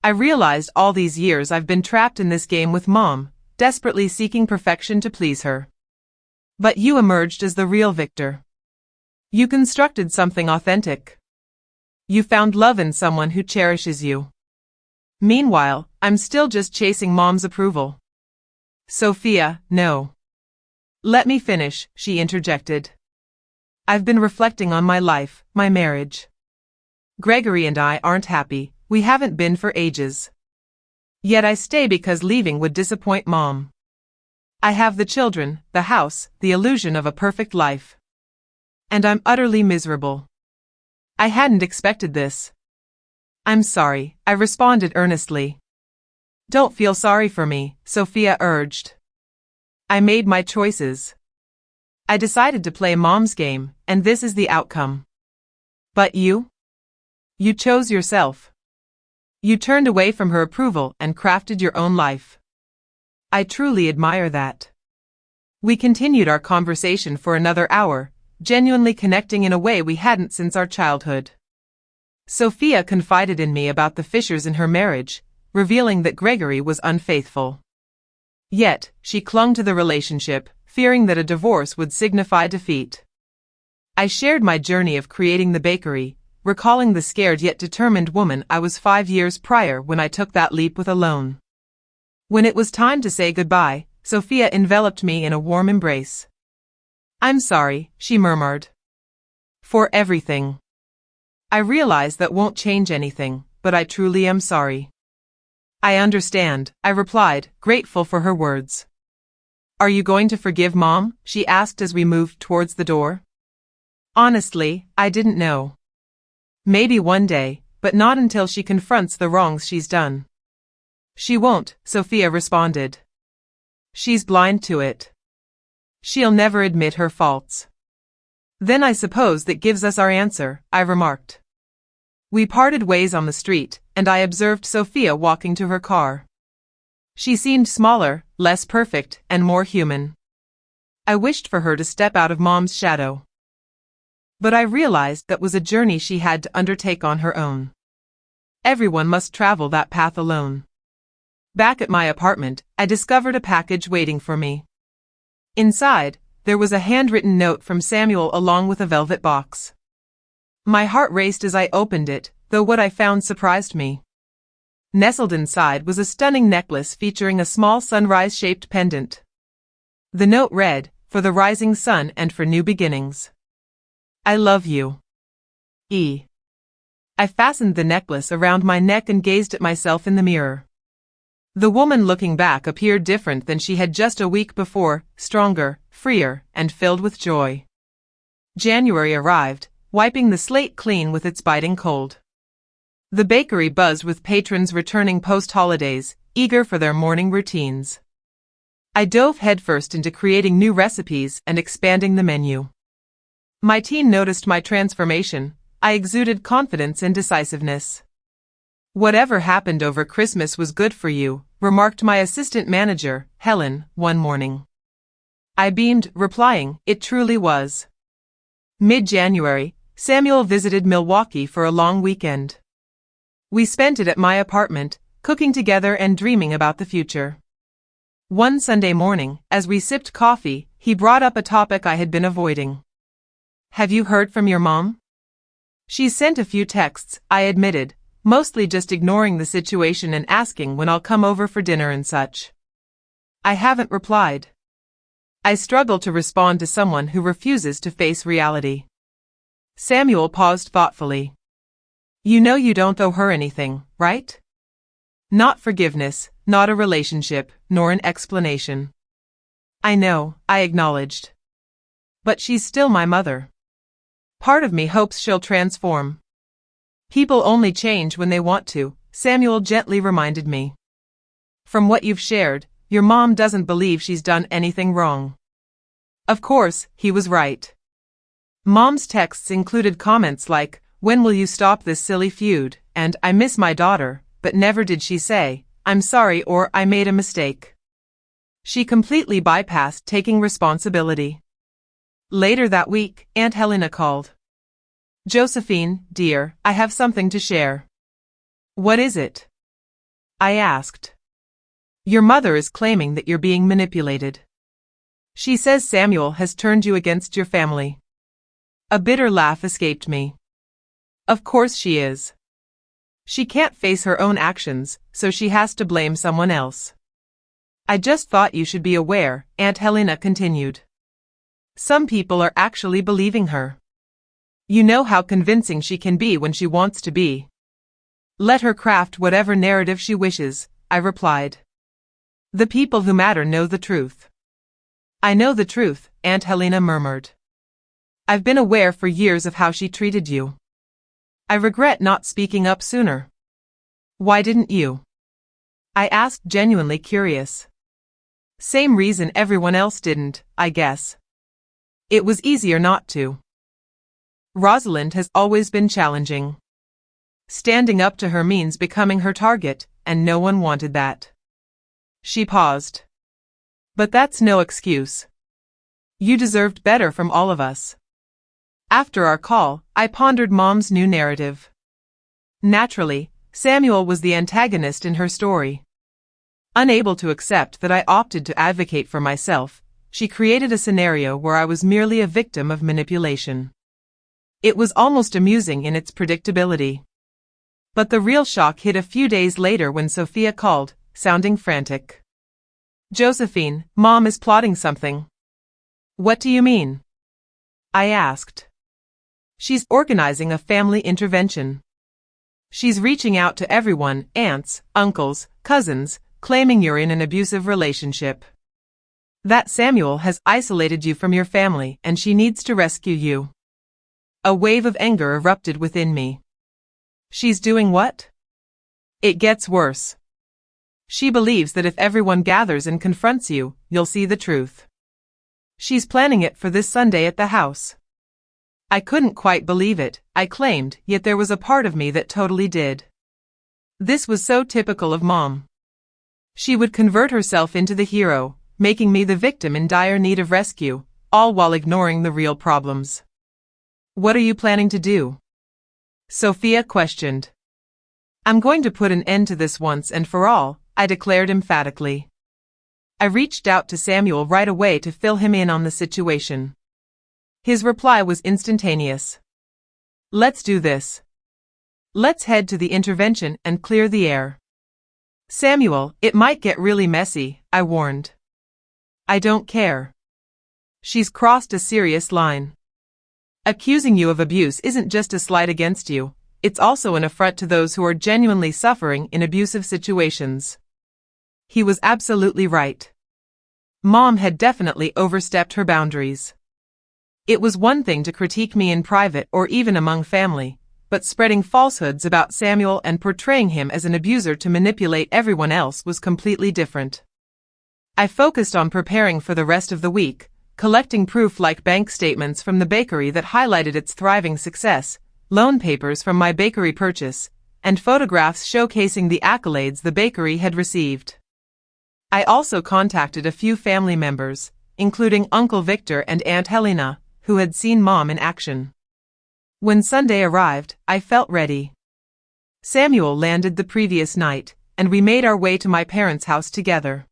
I realized all these years I've been trapped in this game with Mom, desperately seeking perfection to please her. But you emerged as the real victor. You constructed something authentic. You found love in someone who cherishes you. Meanwhile, I'm still just chasing Mom's approval. Sophia, no. Let me finish, she interjected. I've been reflecting on my life, my marriage. Gregory and I aren't happy, we haven't been for ages. Yet I stay because leaving would disappoint Mom. I have the children, the house, the illusion of a perfect life. And I'm utterly miserable. I hadn't expected this. I'm sorry, I responded earnestly. Don't feel sorry for me, Sophia urged. I made my choices. I decided to play Mom's game, and this is the outcome. But you? You chose yourself. You turned away from her approval and crafted your own life. I truly admire that. We continued our conversation for another hour, genuinely connecting in a way we hadn't since our childhood. Sophia confided in me about the fissures in her marriage, revealing that Gregory was unfaithful. Yet, she clung to the relationship, fearing that a divorce would signify defeat. I shared my journey of creating the bakery, recalling the scared yet determined woman I was 5 years prior when I took that leap with a loan. When it was time to say goodbye, Sophia enveloped me in a warm embrace. I'm sorry, she murmured. For everything. I realize that won't change anything, but I truly am sorry. I understand, I replied, grateful for her words. Are you going to forgive Mom? She asked as we moved towards the door. Honestly, I didn't know. Maybe one day, but not until she confronts the wrongs she's done. She won't, Sophia responded. She's blind to it. She'll never admit her faults. Then I suppose that gives us our answer, I remarked. We parted ways on the street, and I observed Sophia walking to her car. She seemed smaller, less perfect, and more human. I wished for her to step out of Mom's shadow. But I realized that was a journey she had to undertake on her own. Everyone must travel that path alone. Back at my apartment, I discovered a package waiting for me. Inside, there was a handwritten note from Samuel along with a velvet box. My heart raced as I opened it, though what I found surprised me. Nestled inside was a stunning necklace featuring a small sunrise-shaped pendant. The note read, "For the rising sun and for new beginnings. I love you. E." I fastened the necklace around my neck and gazed at myself in the mirror. The woman looking back appeared different than she had just a week before, stronger, freer, and filled with joy. January arrived, wiping the slate clean with its biting cold. The bakery buzzed with patrons returning post-holidays, eager for their morning routines. I dove headfirst into creating new recipes and expanding the menu. My team noticed my transformation. I exuded confidence and decisiveness. "Whatever happened over Christmas was good for you," remarked my assistant manager, Helen, one morning. I beamed, replying, "It truly was." Mid-January, Samuel visited Milwaukee for a long weekend. We spent it at my apartment, cooking together and dreaming about the future. One Sunday morning, as we sipped coffee, he brought up a topic I had been avoiding. "Have you heard from your mom?" "She's sent a few texts," I admitted, mostly just ignoring the situation and asking when I'll come over for dinner and such. "I haven't replied." I struggle to respond to someone who refuses to face reality. Samuel paused thoughtfully. "You know you don't owe her anything, right? Not forgiveness, not a relationship, nor an explanation." "I know," I acknowledged. "But she's still my mother. Part of me hopes she'll transform." "People only change when they want to," Samuel gently reminded me. "From what you've shared, your mom doesn't believe she's done anything wrong." Of course, he was right. Mom's texts included comments like, "When will you stop this silly feud?" and "I miss my daughter," but never did she say, "I'm sorry" or "I made a mistake." She completely bypassed taking responsibility. Later that week, Aunt Helena called. "Josephine, dear, I have something to share." "What is it?" I asked. "Your mother is claiming that you're being manipulated. She says Samuel has turned you against your family." A bitter laugh escaped me. "Of course she is. She can't face her own actions, so she has to blame someone else." "I just thought you should be aware," Aunt Helena continued. "Some people are actually believing her. You know how convincing she can be when she wants to be." "Let her craft whatever narrative she wishes," I replied. "The people who matter know the truth." "I know the truth," Aunt Helena murmured. "I've been aware for years of how she treated you. I regret not speaking up sooner." "Why didn't you?" I asked, genuinely curious. "Same reason everyone else didn't, I guess. It was easier not to. Rosalind has always been challenging. Standing up to her means becoming her target, and no one wanted that." She paused. "But that's no excuse. You deserved better from all of us." After our call, I pondered Mom's new narrative. Naturally, Samuel was the antagonist in her story. Unable to accept that I opted to advocate for myself, she created a scenario where I was merely a victim of manipulation. It was almost amusing in its predictability. But the real shock hit a few days later when Sophia called, sounding frantic. "Josephine, Mom is plotting something." "What do you mean?" I asked. "She's organizing a family intervention. She's reaching out to everyone, aunts, uncles, cousins, claiming you're in an abusive relationship. That Samuel has isolated you from your family and she needs to rescue you." A wave of anger erupted within me. "She's doing what?" "It gets worse. She believes that if everyone gathers and confronts you, you'll see the truth. She's planning it for this Sunday at the house." I couldn't quite believe it, I claimed, yet there was a part of me that totally did. This was so typical of Mom. She would convert herself into the hero, making me the victim in dire need of rescue, all while ignoring the real problems. "What are you planning to do?" Sophia questioned. "I'm going to put an end to this once and for all," I declared emphatically. I reached out to Samuel right away to fill him in on the situation. His reply was instantaneous. "Let's do this. Let's head to the intervention and clear the air." "Samuel, it might get really messy," I warned. "I don't care. She's crossed a serious line. Accusing you of abuse isn't just a slight against you, it's also an affront to those who are genuinely suffering in abusive situations." He was absolutely right. Mom had definitely overstepped her boundaries. It was one thing to critique me in private or even among family, but spreading falsehoods about Samuel and portraying him as an abuser to manipulate everyone else was completely different. I focused on preparing for the rest of the week, collecting proof like bank statements from the bakery that highlighted its thriving success, loan papers from my bakery purchase, and photographs showcasing the accolades the bakery had received. I also contacted a few family members, including Uncle Victor and Aunt Helena, who had seen Mom in action. When Sunday arrived, I felt ready. Samuel landed the previous night, and we made our way to my parents' house together.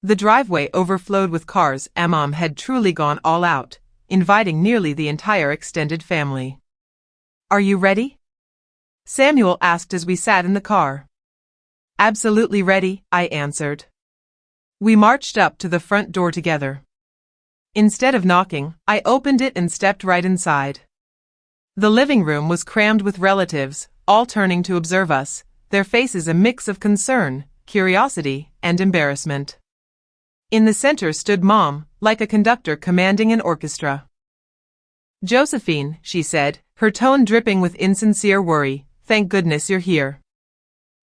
The driveway overflowed with cars, and Mom had truly gone all out, inviting nearly the entire extended family. "Are you ready?" Samuel asked as we sat in the car. "Absolutely ready," I answered. We marched up to the front door together. Instead of knocking, I opened it and stepped right inside. The living room was crammed with relatives, all turning to observe us, their faces a mix of concern, curiosity, and embarrassment. In the center stood Mom, like a conductor commanding an orchestra. "Josephine," she said, her tone dripping with insincere worry, "thank goodness you're here.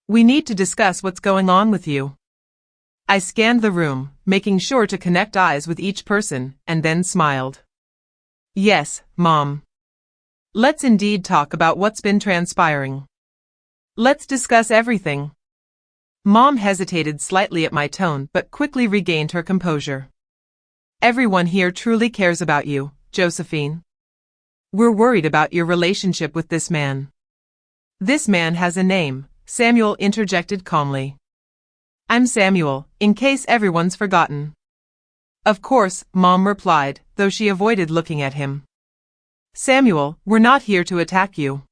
We need to discuss what's going on with you." I scanned the room, making sure to connect eyes with each person, and then smiled. "Yes, Mom. Let's indeed talk about what's been transpiring. Let's discuss everything." Mom hesitated slightly at my tone but quickly regained her composure. "Everyone here truly cares about you, Josephine. We're worried about your relationship with this man." "This man has a name," Samuel interjected calmly. "I'm Samuel, in case everyone's forgotten." "Of course," Mom replied, though she avoided looking at him. "Samuel, we're not here to attack you.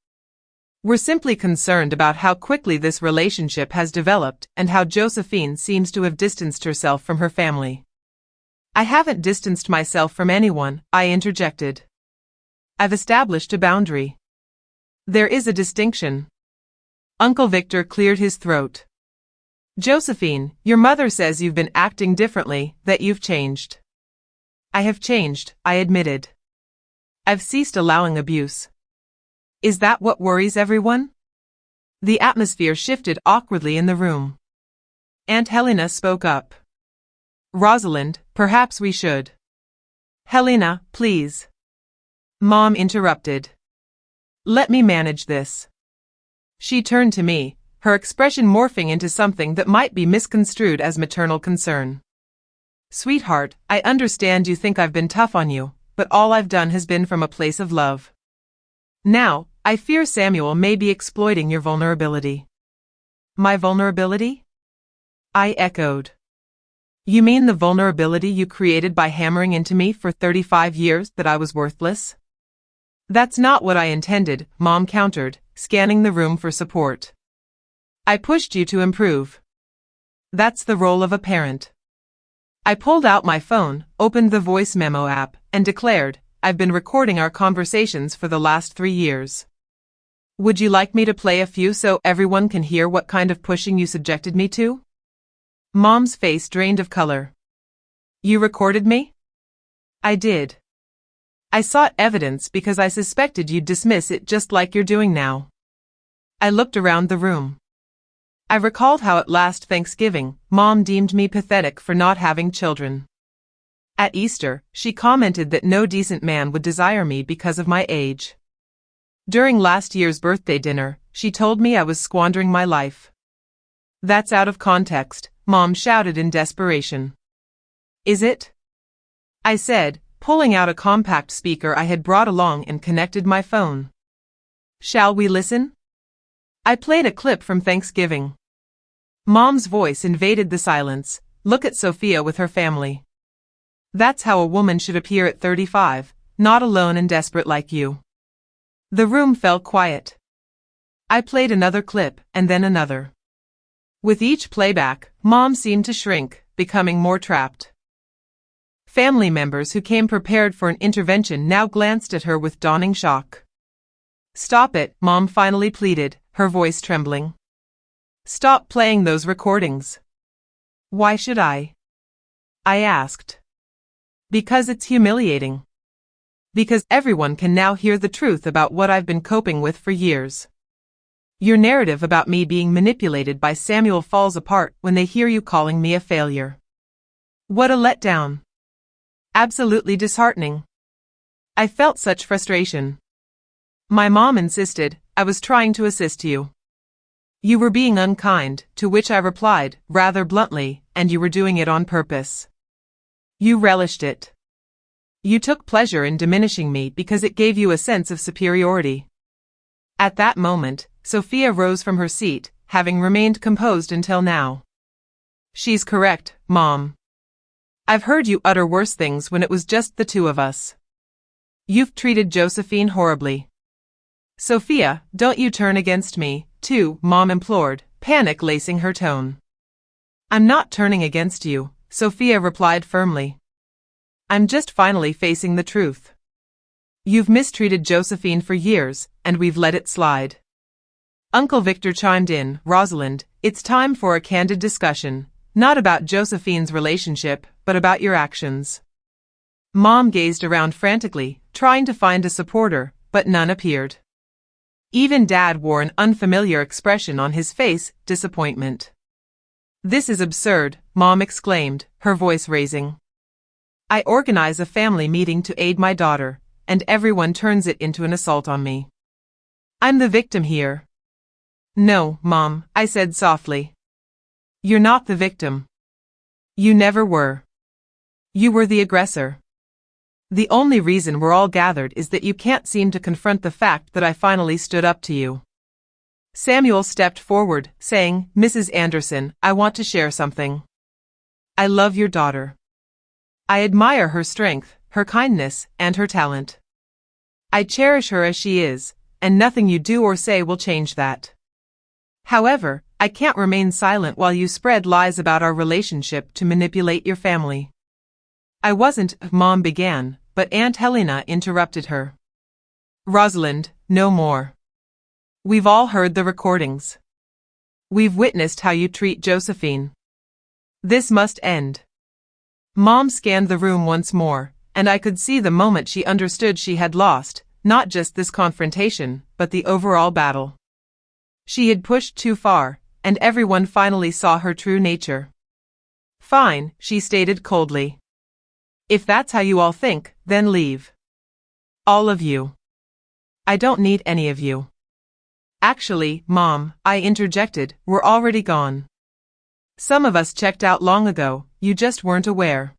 We're simply concerned about how quickly this relationship has developed and how Josephine seems to have distanced herself from her family." "I haven't distanced myself from anyone," I interjected. "I've established a boundary." "There is a distinction." Uncle Victor cleared his throat. "Josephine, your mother says you've been acting differently, that you've changed." "I have changed," I admitted. "I've ceased allowing abuse." "Is that what worries everyone?" The atmosphere shifted awkwardly in the room. Aunt Helena spoke up. "Rosalind, perhaps we should." "Helena, please." Mom interrupted. "Let me manage this." She turned to me, her expression morphing into something that might be misconstrued as maternal concern. "Sweetheart, I understand you think I've been tough on you, but all I've done has been from a place of love. Now, I fear Samuel may be exploiting your vulnerability." "My vulnerability?" I echoed. "You mean the vulnerability you created by hammering into me for 35 years that I was worthless?" "That's not what I intended," Mom countered, scanning the room for support. "I pushed you to improve. That's the role of a parent." I pulled out my phone, opened the voice memo app, and declared, "I've been recording our conversations for the last 3 years. Would you like me to play a few so everyone can hear what kind of pushing you subjected me to?" Mom's face drained of color. "You recorded me?" "I did. I sought evidence because I suspected you'd dismiss it just like you're doing now." I looked around the room. I recalled how at last Thanksgiving, Mom deemed me pathetic for not having children. At Easter, she commented that no decent man would desire me because of my age. During last year's birthday dinner, she told me I was squandering my life. "That's out of context," Mom shouted in desperation. "Is it?" I said, pulling out a compact speaker I had brought along and connected my phone. "Shall we listen?" I played a clip from Thanksgiving. Mom's voice invaded the silence. "Look at Sophia with her family. That's how a woman should appear at 35, not alone and desperate like you." The room fell quiet. I played another clip, and then another. With each playback, Mom seemed to shrink, becoming more trapped. Family members who came prepared for an intervention now glanced at her with dawning shock. "Stop it," Mom finally pleaded, her voice trembling. "Stop playing those recordings." "Why should I?" I asked. "Because it's humiliating. Because everyone can now hear the truth about what I've been coping with for years. Your narrative about me being manipulated by Samuel falls apart when they hear you calling me a failure. What a letdown. Absolutely disheartening." I felt such frustration. My mom insisted, "I was trying to assist you. You were being unkind," to which I replied, rather bluntly, "and you were doing it on purpose. You relished it. You took pleasure in diminishing me because it gave you a sense of superiority." At that moment, Sophia rose from her seat, having remained composed until now. She's correct, Mom. I've heard you utter worse things when it was just the two of us. You've treated Josephine horribly. Sophia, don't you turn against me, too, Mom implored, panic lacing her tone. I'm not turning against you, Sophia replied firmly. I'm just finally facing the truth. You've mistreated Josephine for years, and we've let it slide. Uncle Victor chimed in, Rosalind, it's time for a candid discussion, not about Josephine's relationship, but about your actions. Mom gazed around frantically, trying to find a supporter, but none appeared. Even Dad wore an unfamiliar expression on his face, disappointment. This is absurd, Mom exclaimed, her voice raising. I organize a family meeting to aid my daughter, and everyone turns it into an assault on me. I'm the victim here. No, Mom, I said softly. You're not the victim. You never were. You were the aggressor. The only reason we're all gathered is that you can't seem to confront the fact that I finally stood up to you. Samuel stepped forward, saying, Mrs. Anderson, I want to share something. I love your daughter. I admire her strength, her kindness, and her talent. I cherish her as she is, and nothing you do or say will change that. However, I can't remain silent while you spread lies about our relationship to manipulate your family. I wasn't, Mom began, but Aunt Helena interrupted her. Rosalind, no more. We've all heard the recordings. We've witnessed how you treat Josephine. This must end. Mom scanned the room once more, and I could see the moment she understood she had lost, not just this confrontation, but the overall battle. She had pushed too far, and everyone finally saw her true nature. Fine, she stated coldly. If that's how you all think, then leave. All of you. I don't need any of you. Actually, Mom, I interjected, we're already gone. Some of us checked out long ago, you just weren't aware.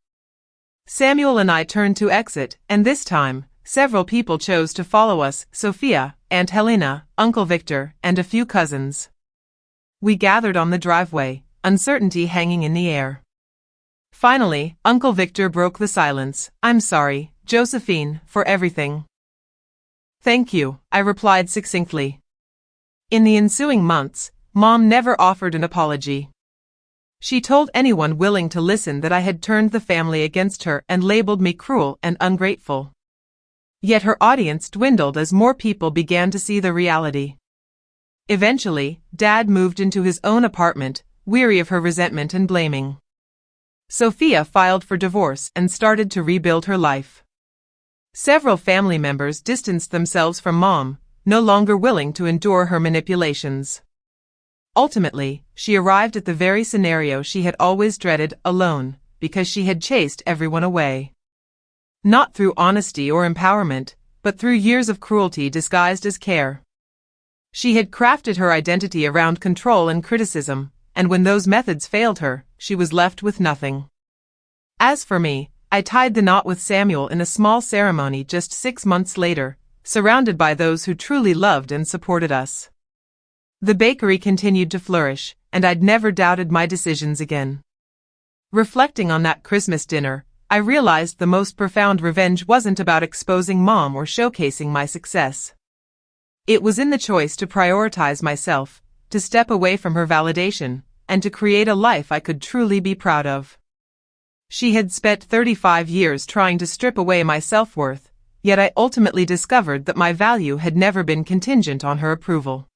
Samuel and I turned to exit, and this time, several people chose to follow us, Sophia, Aunt Helena, Uncle Victor, and a few cousins. We gathered on the driveway, uncertainty hanging in the air. Finally, Uncle Victor broke the silence. I'm sorry, Josephine, for everything. Thank you, I replied succinctly. In the ensuing months, Mom never offered an apology. She told anyone willing to listen that I had turned the family against her and labeled me cruel and ungrateful. Yet her audience dwindled as more people began to see the reality. Eventually, Dad moved into his own apartment, weary of her resentment and blaming. Sophia filed for divorce and started to rebuild her life. Several family members distanced themselves from Mom, no longer willing to endure her manipulations. Ultimately, she arrived at the very scenario she had always dreaded, alone, because she had chased everyone away. Not through honesty or empowerment, but through years of cruelty disguised as care. She had crafted her identity around control and criticism, and when those methods failed her, she was left with nothing. As for me, I tied the knot with Samuel in a small ceremony just 6 months later, surrounded by those who truly loved and supported us. The bakery continued to flourish, and I'd never doubted my decisions again. Reflecting on that Christmas dinner, I realized the most profound revenge wasn't about exposing Mom or showcasing my success. It was in the choice to prioritize myself, to step away from her validation, and to create a life I could truly be proud of. She had spent 35 years trying to strip away my self-worth, yet I ultimately discovered that my value had never been contingent on her approval.